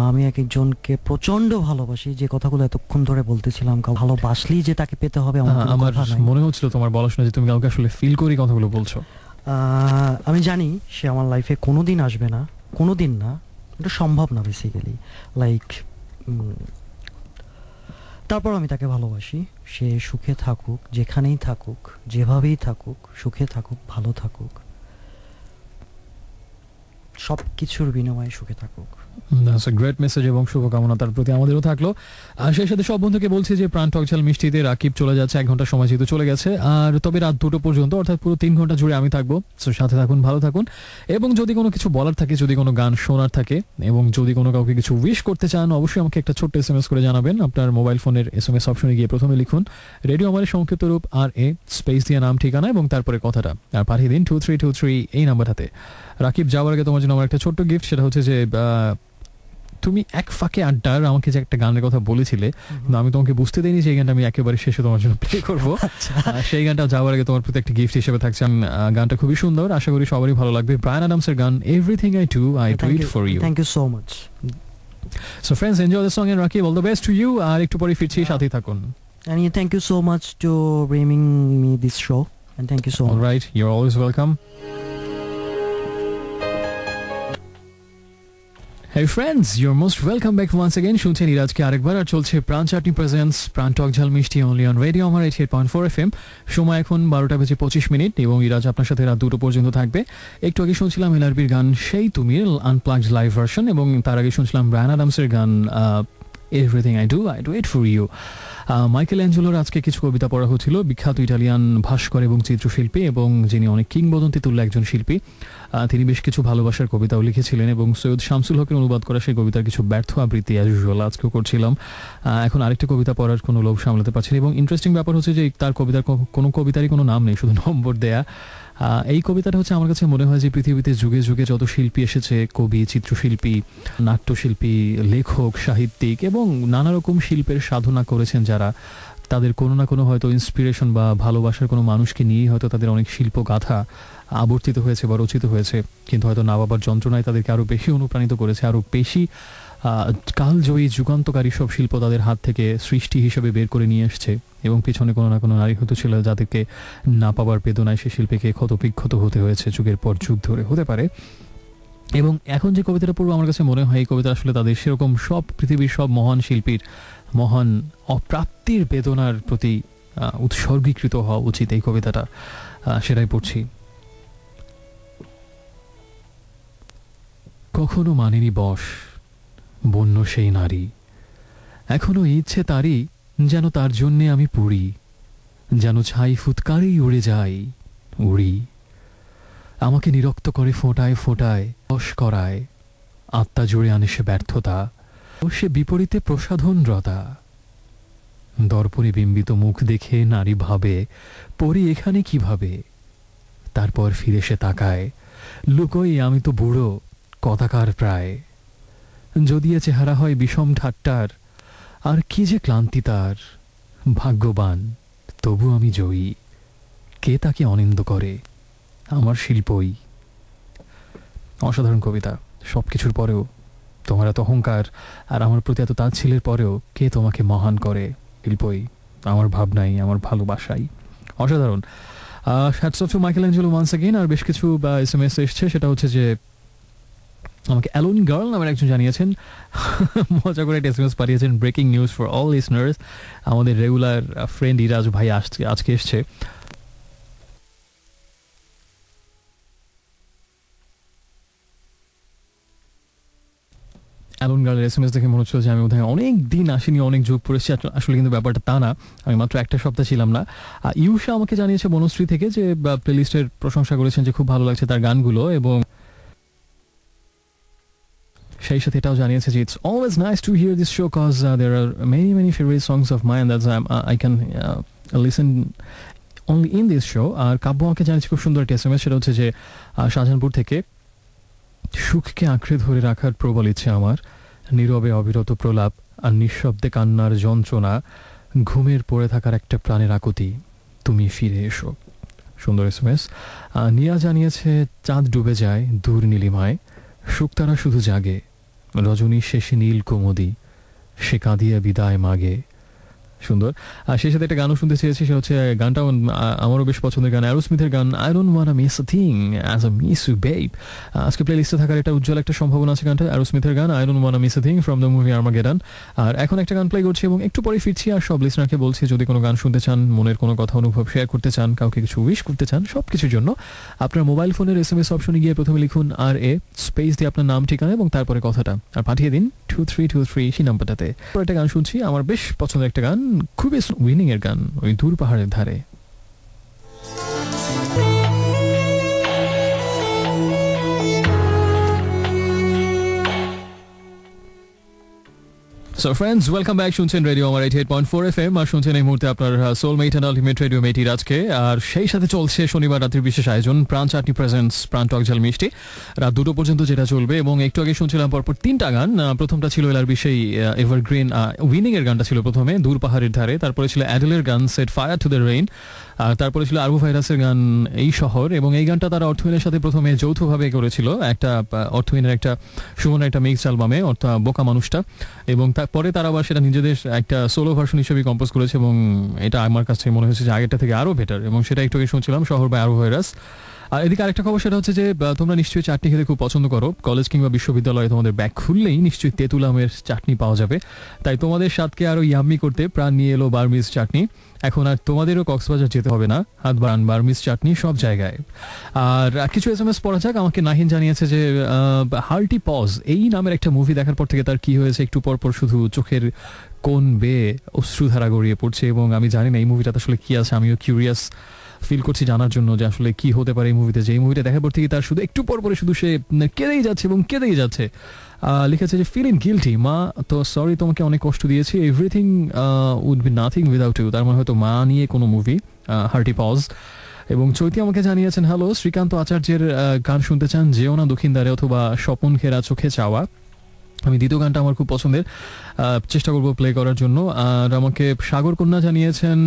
আমি একজনকে প্রচন্ড ভালোবাসি, যে কথাগুলো এতক্ষণ ধরে বলতেছিলাম, ভালোবাসলেই যে তাকে পেতে হবে আমার মনে হচ্ছিল তোমার বলা শুনে যে তুমি কাউকে আসলে ফিল করি কথাগুলো বলছো। আমি জানি সে আমার লাইফে কোনোদিন আসবে না, কোনোদিন না, এটা সম্ভব না বেসিক্যালি, লাইক তারপর আমি তাকে ভালোবাসি। সে সুখে থাকুক, যেখানেই থাকুক, যেভাবেই থাকুক, সুখে থাকুক, ভালো থাকুক, সব কিছুর বিনিময়ে সুখে থাকুক। That's a great message এবং শুভকামনা তার প্রতি আমাদেরও থাকলো। আর সেই সাথে সব বন্ধুকে বলছি যে প্রাণ টক ঝাল মিষ্টিতে রাকিব চলে যাচ্ছে, 1 ঘন্টা সময় যেহেতু চলে গেছে, আর তবে রাত 2টো পর্যন্ত, অর্থাৎ পুরো 3 ঘন্টা জুড়ে আমি থাকবো। সো সাথে থাকুন, ভালো থাকুন, এবং যদি কোনো কিছু বলার থাকে, যদি কোনো গান শোনার থাকে, এবং যদি কোনো কাউকে কিছু উইশ করতে চান, অবশ্যই আমাকে একটা ছোট্ট SMS করে জানাবেন। আপনার মোবাইল ফোনের SMS অপশনে গিয়ে প্রথমে লিখুন রেডিও আমাদের সংক্ষিপ্ত রূপ RA, স্পেস দিয়ে নাম ঠিকানা এবং তারপরে কথাটা, আর পাঠিয়ে দিন 2323 এই নাম্বারটাতে। রাকিব, যাওয়ার আগে তোমার জন্য আমার একটা ছোট্ট গিফট, সেটা হচ্ছে যে তুমি এক ফাঁকে আড্ডার আমাকে যে একটা গানের কথা বলেছিলে, আমি তোমাকে বুঝতে দিইনি যে এই গানটা আমি একেবারে শেষে তোমার জন্য প্লে করবো। সেই গানটা যাওয়ার আগে তোমার প্রতি একটা গিফট হিসেবে থাকছে। গানটা খুবই সুন্দর, আশা করি সবারই ভালো লাগবে। ব্রায়ান অ্যাডামসের গান everything I do I do it for you. Thank you so much. So friends, enjoy the song and Rakib, all the best to you. আর একটু পরে ফিরছি, সাথেই থাকুন। And thank you so much to bringing me this show, and thank you so much. All right, you're always welcome. Hey friends, you're most welcome back once again. শুনছেন ইরাজকে আরেকবার, আর চলছে প্রাণ চাটনি প্রেজেন্টস প্রাণ টক ঝাল মিষ্টি অনলি অন রেডিও আমার 88.4 FM। সময় এখন 12:25 এবং ইরাজ আপনার সাথে রাত 2টো পর্যন্ত থাকবে। একটু আগে শুনছিলাম LRBর গান সেই তুমির আনপ্লাগড লাইভ ভার্সন, এবং তার আগে শুনছিলাম ব্রায়ান অ্যাডামসের গান everything I do it for you. Michael অ্যাঞ্জেলোর আজকে কিছু কবিতা পড়া হচ্ছিল, বিখ্যাত ইটালিয়ান ভাস্কর এবং চিত্রশিল্পী এবং যিনি অনেক কিংবদন্তি তুল্য একজন শিল্পী। তিনি বেশ কিছু ভালোবাসার কবিতাও লিখেছিলেন এবং সৈয়দ শামসুল হকের অনুবাদ করা সেই কবিতার কিছু ব্যর্থ আবৃত্তি অ্যাজ ইউজুয়াল আজকেও করছিলাম। এখন আরেকটা কবিতা পড়ার কোনো লোভ সামলাতে পারছি না এবং ইন্টারেস্টিং ব্যাপার হচ্ছে যে তার কবিতার কোনো কবিতারই কোনো নাম নেই, শুধু নম্বর দেয়া। এই কবিতাটা হচ্ছে আমার কাছে মনে হয় যে পৃথিবীতে যুগে যুগে যত শিল্পী এসেছে, কবি, চিত্রশিল্পী, নাট্যশিল্পী, লেখক, সাহিত্যিক এবং নানা রকম শিল্পের সাধনা করেছেন যারা, তাদের কোনো না কোনো হয়তো ইন্সপিরেশন বা ভালোবাসার কোনো মানুষকে নিয়েই হয়তো তাদের অনেক শিল্পগাথা আবর্তিত হয়েছে বা রচিত হয়েছে, কিন্তু হয়তো না বাবার যন্ত্রণায় তাদেরকে আরও বেশি অনুপ্রাণিত করেছে, আরও বেশি কালজয়ী যুগান্তকারী সব শিল্প তাদের হাত থেকে সৃষ্টি হিসেবে বের করে নিয়ে এসছে এবং পিছনে কোনো না কোনো নারী হয়তো ছিল যাদেরকে না পাবার বেদনায় সে শিল্পীকে ক্ষতবিক্ষত হতে হয়েছে যুগের পর যুগ ধরে, হতে পারে। এবং এখন যে কবিতাটা পড়বো আমার কাছে মনে হয় এই কবিতা আসলে তাদের সেরকম সব পৃথিবীর সব মহান শিল্পীর মহান অপ্রাপ্তির বেদনার প্রতি উৎসর্গীকৃত হওয়া উচিত এই কবিতাটা, সেটাই পড়ছি। কখনো মানেনি বশ বন্য সেই নারী, এখনো ইচ্ছে তারই যেন তার জন্যে আমি পুড়ি, যেন ছাই ফুৎকারেই উড়ে যাই, উড়ি। আমাকে নিরক্ত করে ফোঁটায় ফোঁটায় বশ করায়, আত্মা জুড়ে আনে সে ব্যর্থতা ও সে বিপরীতে প্রসাধনরতা। দর্পণে বিম্বিত মুখ দেখে নারী ভাবে পরি এখানে কিভাবে, তারপর ফিরে সে তাকায়, লুকোই আমি তো বুড়ো কদাকার প্রায়। যদি এ চেহারা হয় বিষম ঠাট্টার, আর কি যে ক্লান্তি তার, ভাগ্যবান তবু আমি জয়ী। কে তাকে অনিন্দ করে, আমার শিল্পই। অসাধারণ কবিতা। সব কিছুর পরেও তোমার এত অহংকার আর আমার প্রতি এত তাচ্ছিলের পরেও কে তোমাকে মহান করে, শিল্পই, আমার ভাবনাই, আমার ভালোবাসাই। অসাধারণ। Hats off to Michael Angelo once again. আর বেশ কিছু SMS এসছে, সেটা হচ্ছে যে আমাকে অ্যালোন গার্ল নামের একজন জানিয়েছেন, মজা করে একটা SMS পাঠিয়েছেন, breaking news for all listeners. আমাদের রেগুলার ফ্রেন্ড ইরাজ ভাই আজকে এসছে। অ্যালোন গার্লের SMS দেখে মনে হচ্ছিল যে আমি বোধহয় অনেক দিন আসিনি, অনেক যোগ পড়েছি। আসলে কিন্তু ব্যাপারটা তা না, আমি মাত্র একটা সপ্তাহ ছিলাম না। ইউষা আমাকে জানিয়েছে বনশ্রী থেকে যে প্লেলিস্টের প্রশংসা করেছেন, যে খুব ভালো লাগছে তার গানগুলো, এবং সেই সাথে এটাও জানিয়েছে যে it's always nice to hear this show cause there are many favourite songs of mine that's I can listen only in this show. আর কাব্য আমাকে জানিয়েছে খুব সুন্দর একটা SMS, সেটা হচ্ছে যে শাহজাহানপুর থেকে, সুখকে আঁকড়ে ধরে রাখার প্রবল ইচ্ছে আমার, নীরবে অবিরত প্রলাপ আর নিঃশব্দে কান্নার যন্ত্রণা, ঘুমের পড়ে থাকার একটা প্রাণের আকুতি, তুমি ফিরে এসো। সুন্দর SMS। নিয়া জানিয়েছে চাঁদ ডুবে যায় দূর নীলিমায়, শুকতারা শুধু জাগে, রজনী শেষে নীল কুমুদি, সে কাঁদিয়া বিদায় মাগে। সুন্দর। আর সেই সাথে একটা গানও শুনতে চেয়েছি, সে হচ্ছে গানটা আমারও বেশ পছন্দের গান, অ্যারোস্মিথের গান, I don't wanna miss a thing as a miss you babe. আজকে প্লে লিস্টে থাকার একটা উজ্জ্বল একটা সম্ভাবনা আছে গানটা, অ্যারোস্মিথের গান I don't wanna miss a thing from the movie Armageddon. আর এখন একটা গান প্লে করছি এবং একটু পরে ফিরছি। আর সব লিসনারকে বলছি, যদি কোনো গান শুনতে চান, মনের কোনো কথা অনুভব শেয়ার করতে চান, কাউকে কিছু উইশ করতে চান, সব কিছুর জন্য আপনার মোবাইল ফোনের SMS অপশনে গিয়ে প্রথমে লিখুন RA স্পেস দিয়ে আপনার নাম, ঠিকানা এবং তারপরে কথাটা, আর পাঠিয়ে দিন 2323 সেই নাম্বারটাতে। একটা গান শুনছি, আমার বেশ পছন্দের একটা গান, খুবই উইনিং এর গান, ওই দূর পাহাড়ের ধারে। So friends, welcome back. শুনছেন রেডিও আমার 88.4 FM আর শুনছেন এই মুহূর্তে আপনার সোলমেট এন্ড আলটিমেট রেডিও মেটি রাজকে। আর সেই সাথে চলছে শনিবার রাত্রির বিশেষ আয়োজন প্রাণ চাটনি প্রেজেন্টস প্রাণ টক ঝাল মিষ্টি, রাত 2টো পর্যন্ত যেটা চলবে। এবং একটু আগে শুনছিলাম পরপর 3টা গান। প্রথমটা ছিল এলার বিষয় এভারগ্রিন উইনিং এর গানটা ছিল প্রথমে, দূর পাহাড়ের ধারে। তারপরে ছিল অ্যাডেলের গান set fire to the rain. আর তারপরে ছিল আরবু ভাইরাসের গান এই শহর। এবং এই গানটা তারা অর্থহীনের সাথে প্রথমে যৌথভাবে করেছিল, একটা অর্থহীনের একটা সুমনের একটা মিক্স অ্যালবামে, অর্থাৎ বোকা মানুষটা। এবং তারপরে তারা আবার সেটা নিজেদের একটা সোলো ভার্সন হিসেবে কম্পোজ করেছে এবং এটা আমার কাছে মনে হয়েছে যে আগেরটা থেকে আরও বেটার। এবং সেটা একটু আগে শুনছিলাম শহর বা আরবু ভাইরাস। আর এদিকে আরেকটা খবর, সেটা হচ্ছে যে তোমরা নিশ্চয়ই চাটনি খেতে খুব পছন্দ করো। কলেজ কিংবা বিশ্ববিদ্যালয়ে তোমাদের ব্যাগ খুললেই নিশ্চয়ই তেঁতুল আমের চাটনি পাওয়া যাবে। তাই তোমাদের স্বাদকে আরো ইয়াম্মি করতে প্রাণ নিয়ে এলো বার্মিজ চাটনি। এখন আর তোমাদেরও কক্সবাজার যেতে হবে না, হাত বাড়ান বার্মিজ চাটনি সব জায়গায়। আর কিছু SMS পড়া যাক। আমাকে নাহিন জানিয়েছে যে হার্টি পজ এই নামের একটা মুভি দেখার পর থেকে তার কি হয়েছে, একটু পরপর শুধু চোখের কোন বেয়ে অশ্রুধারা গড়িয়ে পড়ছে, এবং আমি জানি না এই মুভিটাতে আসলে কি আছে। আমিও কিউরিয়াস ফিল করছি জানার জন্য যে আসলে কি হতে পারে এই মুভিতে, যে এই মুভিটা দেখার পর থেকে তার শুধু একটু পর পরে শুধু সে কেঁদেই যাচ্ছে এবং কেঁদেই যাচ্ছে। লিখেছে যে ফিলিং গিলটি, মা তো সরি তোমাকে অনেক কষ্ট দিয়েছি, everything would be nothing without you. তার মানে হয়তো মা নিয়ে কোনো মুভি, হার্টি পজ। এবং চৈতি আমাকে জানিয়েছেন হ্যালো, শ্রীকান্ত আচার্যের গান শুনতে চান যেও না দক্ষিণদ্বারে অথবা স্বপন ঘেরা চোখে চাওয়া। আমি দ্বিতীয় গানটা আমার খুব পছন্দের, চেষ্টা করবো প্লে করার জন্য। আর আমাকে সাগর কন্যা জানিয়েছেন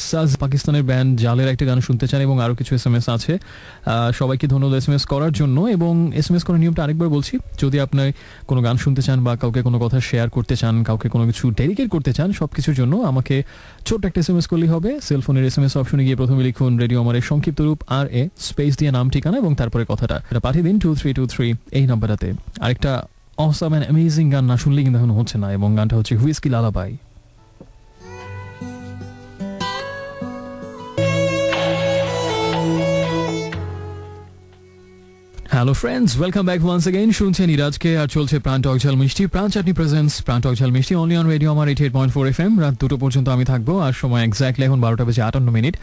সাজ পাকিস্তানের ব্যান্ড জালের একটা গান শুনতে চান, এবং আরও কিছু SMS আছে। সবাইকে ধন্যবাদ SMS করার জন্য। এবং SMS করার নিয়মটা আরেকবার বলছি, যদি আপনি কোনো গান শুনতে চান বা কাউকে কোনো কথা শেয়ার করতে চান, কাউকে কোনো কিছু ডেডিকেট করতে চান, সব কিছুর জন্য আমাকে ছোট্ট একটা SMS করলেই হবে। সেলফোনের SMS অপশনে গিয়ে প্রথমে লিখুন রেডিও আমার সংক্ষিপ্ত রূপ RA স্পেস দিয়ে নাম ঠিকানা এবং তারপরে কথাটা, এটা পাঠিয়ে দিন 2323 এই নাম্বারটাতে। আরেকটা awesome and amazing গান না শুনলে কিন্তু এখন হচ্ছে না, এবং গানটা হচ্ছে whiskey lullaby. Hello friends, welcome back once again. শুনছেন ইরাজকে, আর চলছে প্রাণ টক ঝাল মিষ্টি, প্রাণ চাটনি প্রেজেন্টস প্রাণ টক ঝাল মিষ্টি অনলি অন রেডিও আমার 88.4 FM। রাত 2টো পর্যন্ত আমি থাকবো, আর সময় এক্স্যাক্টলি এখন 12:58।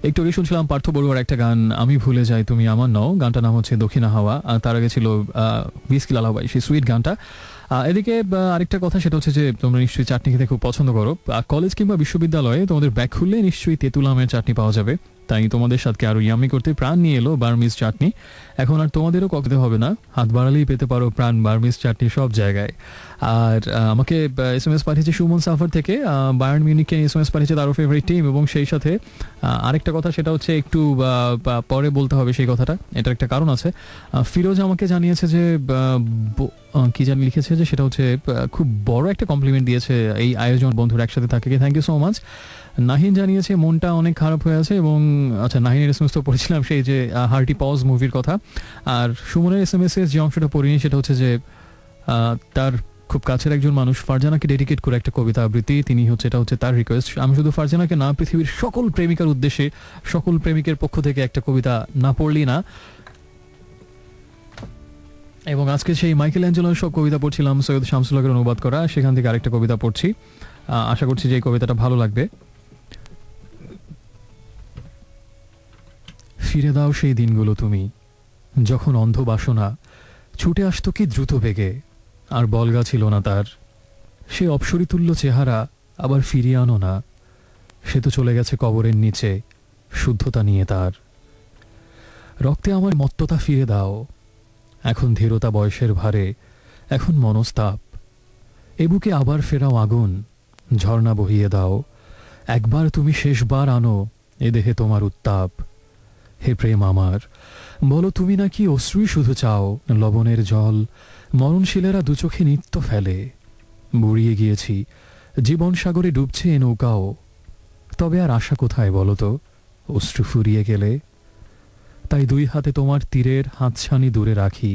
একটু আগে শুনছিলাম পার্থ বড়ুয়ার একটা গান, আমি ভুলে যাই তুমি আমার নও। গানটার নাম হচ্ছে দক্ষিণা হাওয়া, আর তার আগে ছিল হুইস্কি লালাবাই, সেই সুইট গানটা। এদিকে আরেকটা কথা, সেটা হচ্ছে যে তোমরা নিশ্চয়ই চাটনি খেতে খুব পছন্দ করো। কলেজ কিংবা বিশ্ববিদ্যালয়ে তোমাদের ব্যাগ খুললে নিশ্চয়ই তেঁতুল আমের চাটনি পাওয়া যাবে। তাই তোমাদের সাথে আরো ইয়ামি করতে প্রাণ নিয়ে এলো বার্মিজ চাটনি। এখন আর তোমাদেরও কখতে হবে না, হাত বাড়ালেই পেতে পারো প্রাণ বার্মিজ চাটনি সব জায়গায়। আর আমাকে SMS পাঠিয়েছে সুমন সাফার থেকে, বায়ার্ন মিউনিখকে SMS পাঠিয়েছে তারও ফেভারিট টিম। এবং সেই সাথে আরেকটা কথা, সেটা হচ্ছে একটু পরে বলতে হবে সেই কথাটা, এটার একটা কারণ আছে। ফিরোজ আমাকে জানিয়েছে যে কি জানি লিখেছে, যে সেটা হচ্ছে খুব বড় একটা কমপ্লিমেন্ট দিয়েছে এই আয়োজন, বন্ধুরা একসাথে থাকে। Thank you so much. Nahin জানিয়েছে মনটা অনেক খারাপ হয়ে আছে, এবং আচ্ছা নাহিনের SMS তো পড়েছিলাম সেই যে হার্টি পজ মুভির কথা। আর সুমনের SMS এর যে অংশটা পড়িনি, সেটা হচ্ছে যে তার খুব কাছের একজন মানুষ ফারজানাকে ডেডিকেট করে একটা কবিতা আবৃত্তি, তিনি হচ্ছে, এটা হচ্ছে তার রিকোয়েস্ট। আমি শুধু ফারজানাকে না, পৃথিবীর সকল প্রেমিকার উদ্দেশ্যে, সকল প্রেমিকের পক্ষ থেকে একটা কবিতা না পড়লি না। এবং আজকে সেই মাইকেল অ্যাঞ্জেলোর সব কবিতা পড়ছিলাম, সৈয়দ শামসুল হকের অনুবাদ করা, সেখান থেকে আরেকটা কবিতা পড়ছি। আশা করছি যে এই কবিতাটা ভালো লাগবে। ফিরে দাও সেই দিনগুলো তুমি, যখন অন্ধ বাসনা ছুটে আসতো কি দ্রুত বেগে, আর বলগা ছিল না তার সে অপসরিতুল্য চেহারা, আবার ফিরিয়ে আনো না। সে তো চলে গেছে কবরের নিচে, শুদ্ধতা নিয়ে তার। রক্তে আমার মত্ততা ফিরে দাও, এখন ধীরতা বয়সের ভারে, এখন মনস্তাপ। এ বুকে আবার ফেরাও আগুন, ঝর্ণা বহিয়ে দাও। একবার তুমি শেষবার আনো এ দেহে তোমার উত্তাপ। হে প্রেম আমার, বলো তুমি নাকি অশ্রুই শুধু চাও, লবণের জল মরণশীলেরা দু চোখে নিত্য ফেলে। বুড়িয়ে গিয়েছি, জীবন সাগরে ডুবছে এ নৌকাও, তবে আর আশা কোথায় বলো তো, অশ্রু ফুরিয়ে গেলে। তাই দুই হাতে তোমার তীরের হাতছানি দূরে রাখি,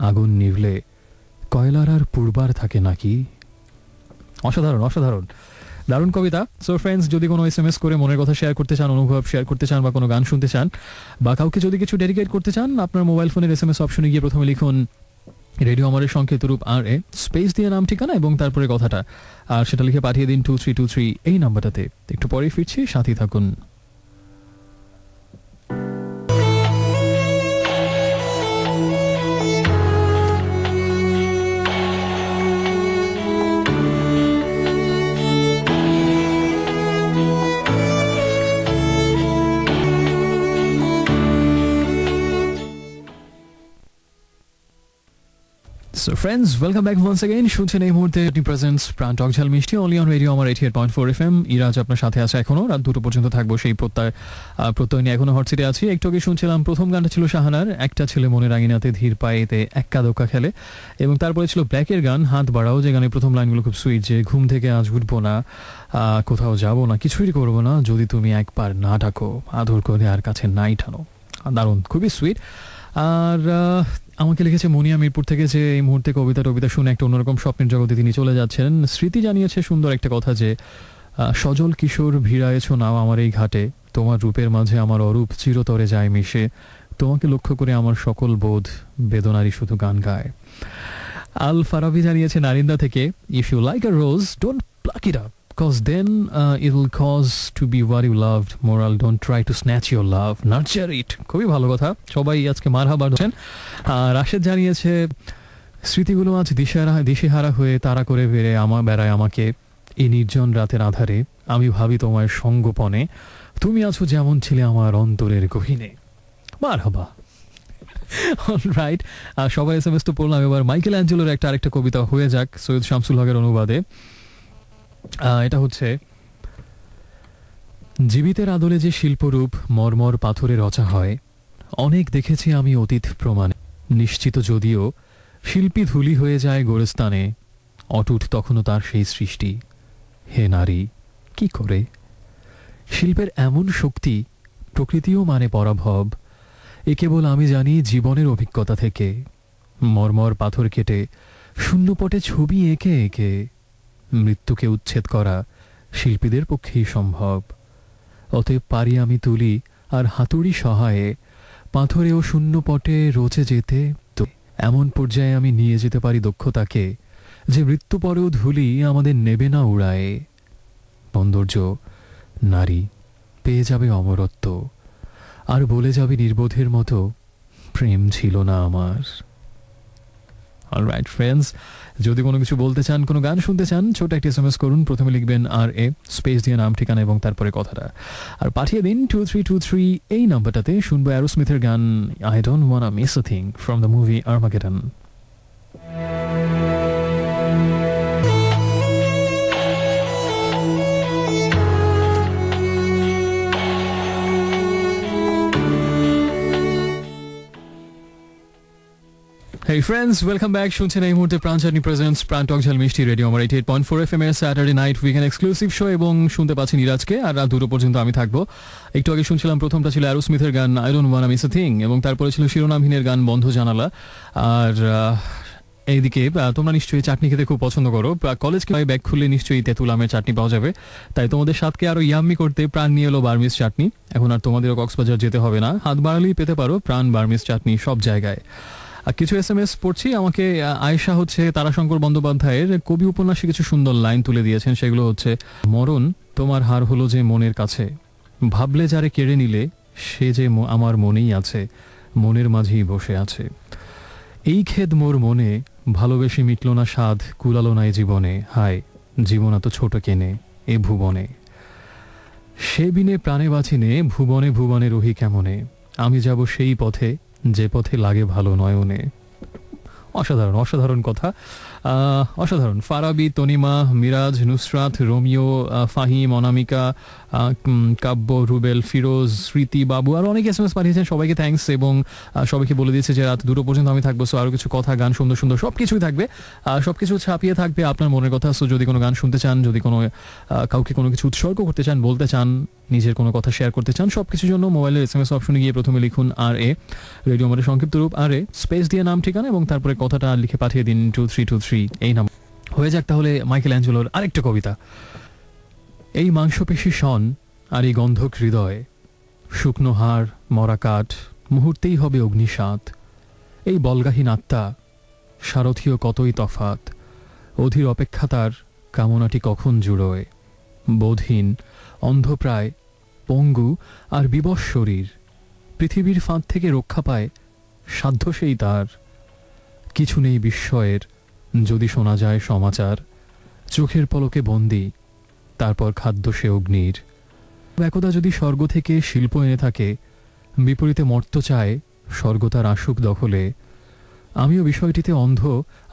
আগুন নিভলে কয়লার আর পূর্বার থাকে নাকি। অসাধারণ অসাধারণ, দারুণ কবিতা। সো ফ্রেন্ডস, যদি কোনো SMS করে মনের কথা শেয়ার করতে চান, অনুভব শেয়ার করতে চান, বা কোনো গান শুনতে চান, বা কাউকে যদি কিছু ডেডিকেট করতে চান, আপনার মোবাইল ফোনের SMS অপশনে গিয়ে প্রথমে লিখুন রেডিও আমারের সংক্ষিপ্ত রূপ RA স্পেস দিয়ে নাম ঠিকানা এবং তারপরে কথাটা, আর সেটা লিখে পাঠিয়ে দিন 2323 এই নাম্বারটাতে। একটু পরেই ফিরছি, সাথেই থাকুন। So friends, welcome back once again. শুনছেন এই মুহূর্তে প্রেজেন্টস প্রাণ টক ঝাল মিষ্টি অনলি অন রেডিও আমার 88.4 FM। ইরাজ আপনার সাথে আছে এখনো, রাত 2টো পর্যন্ত থাকবো সেই প্রত্যয় নিয়ে এখনো হট সিটে আছি। একটু আগে শুনছিলাম প্রথম গানটা ছিল শাহানার একটা ছেলে মনের রাঙিনাতে ধীর পায়েতে এক্কা দোক্কা খেলে, এবং তারপরে ছিল ব্ল্যাকের গান হাত বাড়াও, যে গানের প্রথম লাইনগুলো খুব সুইট, যে ঘুম থেকে আজ উঠবো না, কোথাও যাবো না, কিছুই করবো না, যদি তুমি একবার না ডাকো, আদর করে আর কাছে নাই টানো। দারুণ, খুবই সুইট। আর আমাকে লিখেছে মনিয়া মিরপুর থেকে যে এই মুহূর্তে কবিতা শুনে একটা অন্যরকম স্বপ্নের জগতে তিনি চলে যাচ্ছেন। স্মৃতি জানিয়েছে সুন্দর একটা কথা যে সজল কিশোর ভিড়ায়েছ নাও আমার এই ঘাটে, তোমার রূপের মাঝে আমার অরূপ চিরতরে যায় মিশে, তোমাকে লক্ষ্য করে আমার সকল বোধ বেদনারই শুধু গান গায়। আল ফারাবি জানিয়েছে নারিন্দা থেকে, if you like a rose don't pluck it up cause then it will cause to be what you loved. Moral, don't try to snatch your love, nurture it. খুবই ভালো কথা, সবাই আজকে মারহাবা বলছেন। রাশেদ জানিয়েছে স্মৃতিগুলো আজ দিশেহারা হয়ে তারা করে বেড়ায় আমাকে এই নির্জন রাতের আধারে, আমি ভাবি তোমার সঙ্গোপনে, তুমি আছো যেমন ছিলে আমার অন্তরের গহীনে। মারহাবা। অলরাইট, সবাই এসএমএস তো পড়লাম, এবার মাইকেল অ্যাঞ্জেলোর আরেকটা কবিতা হয়ে যাক সৈয়দ শামসুল হকের অনুবাদে। এটা হচ্ছে, জীবিতের আদলে যে শিল্পরূপ মর্মর পাথরে রচা হয়, অনেক দেখেছি আমি অতীত প্রমাণে, নিশ্চিত যদিও শিল্পী ধুলি হয়ে যায় গোরস্থানে, অটুট তখনও তার সেই সৃষ্টি। হে নারী, কি করে শিল্পের এমন শক্তি, প্রকৃতিও মানে পরাভব, এ কেবল আমি জানি জীবনের অভিজ্ঞতা থেকে। মর্মর পাথর কেটে শূন্যপটে ছবি এঁকে এঁকে মৃত্যুকে উচ্ছেদ করা শিল্পীদের পক্ষেই সম্ভব। অতএব পারি আমি তুলি আর হাতুড়ি সহায়ে পাথরেও শূন্যপটে রচে যেতে, তো এমন পর্যায়ে আমি নিয়ে যেতে পারি দক্ষতাকে যে মৃত্যু পরেও ধুলি আমাদের নেবে না উড়ায়ে। সৌন্দর্য নারী পেয়ে যাবে অমরত্ব, আর বলে যাবে নির্বোধের মতো প্রেম ছিল না আমার। অলরাইট ফ্রেন্ডস, যদি কোনো কিছু বলতে চান, কোনো গান শুনতে চান, ছোট একটা এসএমএস করুন, প্রথমে লিখবেন RA স্পেস দিয়ে নাম ঠিকানা এবং তারপরে কথাটা, আর পাঠিয়ে দিন 2323 এই নাম্বারটাতে। শুনবো অ্যারোস্মিথের গান I don't wanna miss a thing from the movie Armageddon. Hey friends, welcome back. শুনছেন এই মুহূর্তে প্রাণচাটনি প্রেজেন্টস প্রাণ টক ঝাল মিষ্টি রেডিও আমার 88.4 FM এর Saturday night weekend exclusive show, এবং শুনতে পাচ্ছি নিরাজকে, আর রাত 2 পর্যন্ত আমি থাকবো। একটু আগে শুনছিলাম, প্রথমটা ছিল অ্যারোস্মিথের গান I don't wanna miss a thing, এবং তারপরে ছিল শিরোনামহীনের গান বন্ধ জানালা। আর এইদিকে তোমরা নিশ্চয়ই চাটনি খেতে খুব পছন্দ করো, কলেজ ব্যাগ খুললে নিশ্চয়ই তেঁতুল আমের চাটনি পাওয়া যাবে, তাই তোমাদের সাথে আরো ইয়াম্মি করতে প্রাণ নিয়ে এলো বার্মিজ চাটনি। এখন আর তোমাদেরও কক্সবাজার যেতে হবে না, হাত বাড়ালেই পেতে পারো প্রাণ বার্মিজ চাটনি সব জায়গায়। কিছু এসএমএস পড়ছি, আমাকে আয়েশা হচ্ছে তারাশঙ্কর বন্দ্যোপাধ্যায়ের কবি উপন্যাসে কিছু সুন্দর লাইন তুলে দিয়েছেন, সেগুলো হচ্ছে, মরণ তোমার হার হলো যে মনের কাছে, ভাবলে যারে কেড়ে নিলে সে যে আমার মনেই আছে, মনের মাঝেই বসে আছে। এই খেদ মোর মনে, ভালোবেসে মিটল না স্বাদ, কুলালো নাই জীবনে, হায় জীবন এত ছোট কেনে এ ভুবনে, সে বিনে প্রাণে বাঁচিনে, ভুবনে ভুবনে রহি কেমনে, আমি যাব সেই পথে যে পথে লাগে ভালো নয়নে। অসাধারণ অসাধারণ কথা, অসাধারণ। ফারাবি, তনিমা, মিরাজ, নুসরাত, রোমিও, ফাহিম, অনামিকা, কাব্য, রুবেল, ফিরোজ, স্মৃতি, বাবু, আর অনেক এসএমএস পাঠিয়েছেন, সবাইকে থ্যাঙ্কস, এবং সবাইকে বলে দিয়েছে যে রাত 2 পর্যন্ত আমি থাকবো। সো আরও কিছু কথা, গান, সুন্দর সুন্দর সব কিছুই থাকবে, সব কিছু ছাপিয়ে থাকবে আপনার মনের কথা। সো যদি কোনো গান শুনতে চান, যদি কোনো কাউকে কোনো কিছু উৎসর্গ করতে চান, বলতে চান, নিজের কোনো কথা শেয়ার করতে চান, সব কিছুর জন্য মোবাইলের এসএমএস অপশনে গিয়ে প্রথমে লিখুন RA রেডিও আমাদের সংক্ষিপ্ত রূপ RA স্পেস দিয়ে নাম ঠিকানা, এবং তারপরে কথাটা লিখে পাঠিয়ে দিন 2323 এই নাম। হয়ে যাক তাহলে মাইকেল অ্যাঞ্জেলোর আরেকটা কবিতা। এই মাংসপেশি শন আর এই গন্ধক হৃদয়, শুকনো হাড় মরা কাঠ, মুহূর্তেই হবে অগ্নিসাত। এই বলগাহীন আত্মা, সারথীয় কতই তফাত, অধীর অপেক্ষা তার কামনাটি কখন জুড়োয়। বোধহীন, অন্ধপ্রায়, পঙ্গু আর বিবশ শরীর, পৃথিবীর ফাঁদ থেকে রক্ষা পায় সাধ্য সেই তার। কিছু নেই বিস্ময়ের যদি শোনা যায় সমাচার, চোখের পলকে বন্দি তারপর খাদ্য সে অগ্নির। একদা যদি স্বর্গ থেকে শিল্প এনে থাকে, বিপরীতে মর্ত চায় স্বর্গ তার আসুক দখলে। আমিও বিষয়টিতে অন্ধ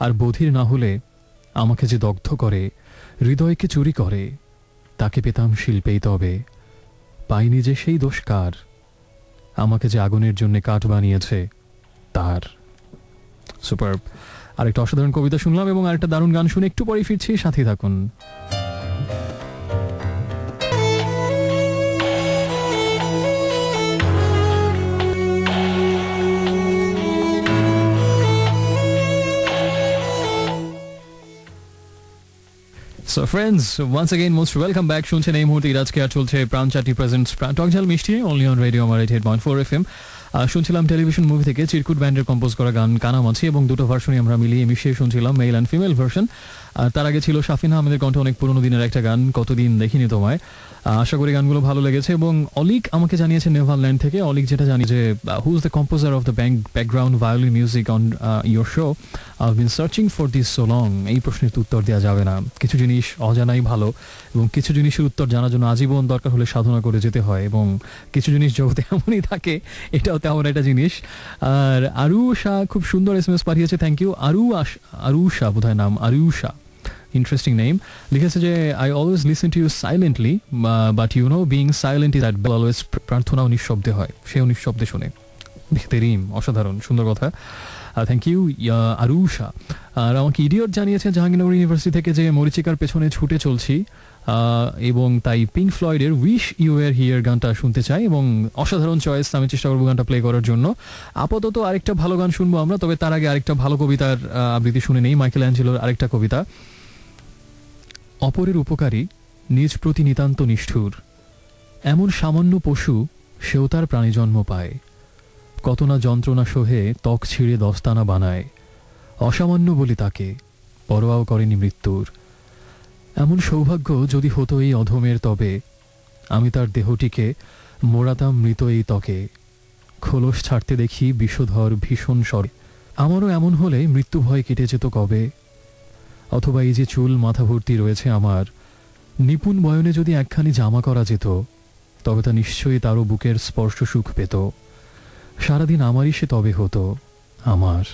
আর বধির না হলে, আমাকে যে দগ্ধ করে হৃদয়কে চুরি করে, তাকে পেতাম শিল্পেই তবে। পাইনি যে সেই দোষ কার, আমাকে যে আগুনের জন্য কাঠ বানিয়েছে তার। সুপারব। আরেকটা অসাধারণ কবিতা শুনলাম, এবং আরেকটা দারুণ গান শুনে একটু পরেই ফিরছি, সাথেই থাকুন। So friends, once again most welcome back. শুনছেন এই মুহূর্তে আজকে আর চলছে প্রাণ চাটি প্রেজেন্টস প্রাণ টক ঝাল মিষ্টি অনলি অন রেডিও আমার 88.4 FM। শুনছিলাম টেলিভিশন মুভি থেকে চিরকুট ব্যান্ডের কম্পোজ করা গান কানামাছি, এবং দুটো ভার্সনই আমরা মিশিয়ে শুনছিলাম, মেল অ্যান্ড ফিমেল ভার্সন। আর তার আগে ছিল শাফিন আহমেদের কণ্ঠে অনেক পুরোনো দিনের একটা গান, কতদিন দেখিনি তোমায়। আশা করি গানগুলো ভালো লেগেছে। এবং অলিক আমাকে জানিয়েছে নেভারল্যান্ড থেকে। অলিক যেটা জানি যে who is the composer of the background violin music on your show, I been searching for this so long. এই প্রশ্নের উত্তর দেওয়া যাবে না। কিছু জিনিস অজানাই ভালো, এবং কিছু জিনিসের উত্তর জানার জন্য আজীবন দরকার হলে সাধনা করে যেতে হয়, এবং কিছু জিনিস জগতে এমনই থাকে, এটাও তেমন একটা জিনিস। আর আরুষা খুব সুন্দর SMS পাঠিয়েছে, থ্যাংক ইউ। আরুষা বোধহয় নাম, আরুষা, ইন্টারেস্টিং নেম। লিখেছে যে I always listen to you silently, but you know being silent is that always. প্রার্থনাও নিঃশব্দে হয়, সেও নিঃশব্দে শোনে। দেখতে রিম, অসাধারণ সুন্দর কথা। Thank you আরুষা। আর আমাকে ইডিয়ট জানিয়েছে জাহাঙ্গীরনগর ইউনিভার্সিটি থেকে যে মরিচিকার পেছনে ছুটে চলছি, এবং তাই পিঙ্ক ফ্লয়েডের উইশ ইউ ওয়্যার হিয়ার গানটা শুনতে চাই, এবং অসাধারণ চয়েস। আমি চেষ্টা করবো গানটা প্লে করার জন্য। আপাতত আরেকটা ভালো গান শুনবো আমরা, তবে তার আগে আরেকটা ভালো কবিতার আবৃত্তি শুনে নেই। মাইকেল অ্যাঞ্জেলোর আরেকটা কবিতা, অপরের উপকারী নিজ প্রতি নিতান্ত নিষ্ঠুর, এমন সামান্য পশু সেও তার প্রাণী জন্ম পায়, কত না যন্ত্রণা সহে ত্বক ছিঁড়ে দস্তানা বানায়, অসামান্য বলি তাকে পরোয়াও করেনি মৃত্যুর। এমন সৌভাগ্য যদি হতো এই অধমের, তবে আমি তার দেহটিকে মোড়াতাম মৃত এই ত্বকে, খোলস ছাড়তে দেখি বিষধর ভীষণ স্বরে। আমারও এমন হলে মৃত্যু ভয় কেটে যেত কবে। অথবা এই যে চুল মাথা ভর্তি রয়েছে আমার, নিপুণ বয়নে যদি একখানি জামা করা যেত, তবে তা নিশ্চয়ই তারও বুকের স্পর্শ সুখ পেত। সারাদিন আমারই সে তবে হতো, আমার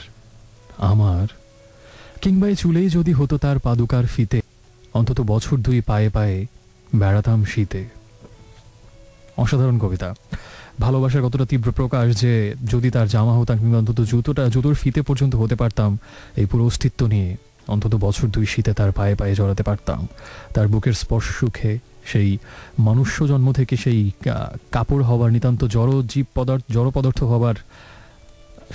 আমার কিংবা এই চুলেই যদি হতো তার পাদুকার ফিতে, অন্তত বছর দুই পায়ে পায়ে বেড়াতাম শীতে। অসাধারণ কবিতা। ভালোবাসার কতটা তীব্র প্রকাশ যে যদি তার জামা হতাম, কিংবা অন্তত জুতোর ফিতে পর্যন্ত হতে পারতাম, এই পুরো অস্তিত্ব নিয়ে অন্তত বছর দুই শীতে তার পায়ে পায়ে জড়াতে পারতাম। তার বুকের স্পর্শ সুখে সেই মনুষ্য জন্ম থেকে সেই কাপড় হবার, নিতান্ত জড় পদার্থ হবার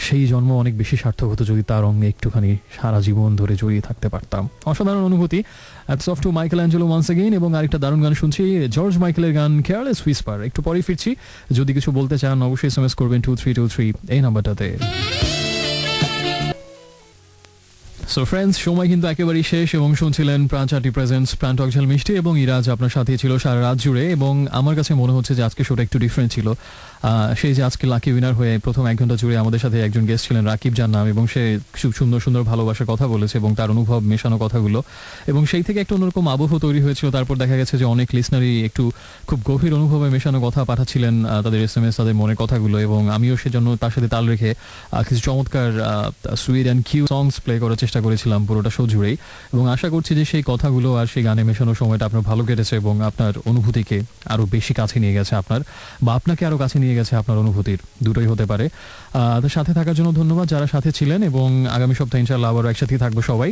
সেই জন্ম অনেক বেশি সার্থক হতো যদি তার অঙ্গে একটুখানি সারা জীবন ধরে জড়িয়ে থাকতে পারতাম। অসাধারণ অনুভূতি। Hats off to Michael Angelo once again. এবং আরেকটা দারুণ গান শুনছি, জর্জ মাইকেলের গান কেয়ারলেস হুইসপার। একটু পরেই ফিরছি। যদি কিছু বলতে চান অবশ্যই SMS করবেন 2323 এই নাম্বারটাতে। সো ফ্রেন্ডস, সময় কিন্তু একেবারেই শেষ, এবং শুনছিলেন প্রাণ চাটি প্রেজেন্টস প্রাণ টক ঝাল মিষ্টি, এবং ইরাজ আপনার সাথে ছিল সারা রাত জুড়ে। এবং আমার কাছে মনে হচ্ছে যে আজকে শোটা একটু ডিফারেন্ট ছিল। সেই যে আজকে লাকি উইনার হয়ে প্রথম 1 ঘন্টা জুড়ে আমাদের সাথে একজন গেস্ট ছিলেন রাকিব যার নাম, এবং সে খুব সুন্দর সুন্দর ভালোবাসার কথা বলেছে এবং তার অনুভব মেশানো কথাগুলো, এবং সেই থেকে একটা অন্যরকম আবহ তৈরি হয়েছিল। তারপর দেখা গেছে যে অনেক লিসনারই একটু খুব গভীর অনুভবে মেশানো কথা পাঠাচ্ছিলেন, তাদের SMS, তাদের মনের কথাগুলো, এবং আমিও সেজন্য তার সাথে তাল রেখে কিছু চমৎকার sweet and cute songs play করার চেষ্টা করেছিলাম পুরোটা শো জুড়েই। এবং আশা করছি যে সেই কথাগুলো আর সেই গানে মেশানোর সময়টা আপনার ভালো কেটেছে, এবং আপনার অনুভূতিকে আরও বেশি কাছে নিয়ে গেছে আপনার, বা আপনাকে আরও কাছে নিয়ে গেছে আপনার অনুভূতির, দুটোই হতে পারে। তাদের সাথে থাকার জন্য ধন্যবাদ যারা সাথে ছিলেন, এবং আগামী সপ্তাহে ইনশাআল্লাহ আবারও একসাথেই থাকবো সবাই।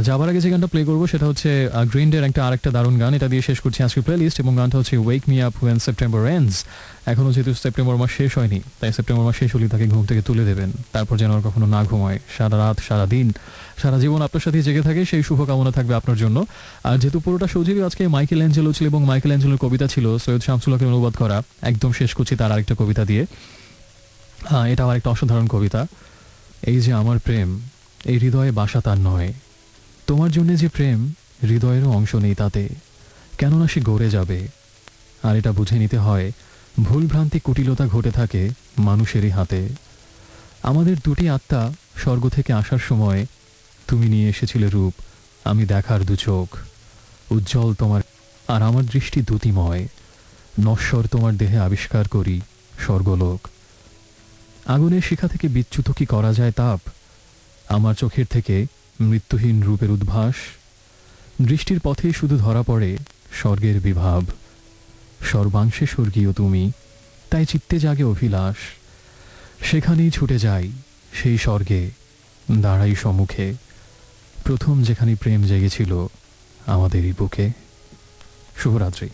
যাবার আগে যে গানটা প্লে করবো সেটা হচ্ছে গ্রিনডের আরেকটা দারুণ গান, এটা দিয়ে শেষ করছি আজকের প্লে লিস্ট, এবং গানটা হচ্ছে ওয়েক me up when September ends. এখনও যেহেতু সেপ্টেম্বর মাস শেষ হয়নি, তাই সেপ্টেম্বর মাস শেষ হলেই তাকে ঘুম থেকে তুলে দেবেন, তারপর যেন আর কখনো না ঘুমায়, সারা রাত সারা দিন সারা জীবন আপনার সাথে জেগে থাকে, সেই শুভকামনা থাকবে আপনার জন্য। আর যেহেতু পুরোটা সৌজীবী আজকে মাইকেল অ্যাঞ্জেলো ছিল, এবং মাইকেল অ্যাঞ্জেলোর কবিতা ছিল সৈয়দ শামসুল হকের অনুবাদ করা, একদম শেষ করছি তার আরেকটা কবিতা দিয়ে। এটা আরেকটা অসাধারণ কবিতা। এই যে আমার প্রেম, এই হৃদয়ে বাসা তার নয়, তোমার জন্য যে প্রেম হৃদয়েরও অংশ নেই তাতে, কেননা সে গড়ে যাবে। আর এটা বুঝে নিতে হয় ভুলভ্রান্তি কুটিলতা ঘটে থাকে মানুষেরই হাতে। আমাদের দুটি আত্মা স্বর্গ থেকে আসার সময় তুমি নিয়ে এসেছিলে রূপ, আমি দেখার দু চোখ, উজ্জ্বল তোমার আর আমার দৃষ্টি দ্যুতিময়, নশ্বর তোমার দেহে আবিষ্কার করি স্বর্গলোক। আগুনের শিখা থেকে বিচ্যুত কি করা যায় তাপ, আমার চোখের থেকে মৃত্যুহীন রূপের উদ্ভাস, দৃষ্টির পথে শুধু ধরা পড়ে স্বর্গের বিভাব। সর্বাংশে স্বর্গীয় তুমি, তাই চিত্তে জাগে অভিলাষ, সেখানেই ছুটে যাই সেই স্বর্গে, দাঁড়াই সম্মুখে, প্রথম যেখানে প্রেম জেগেছিল আমাদেরই বুকে। শুভরাত্রি।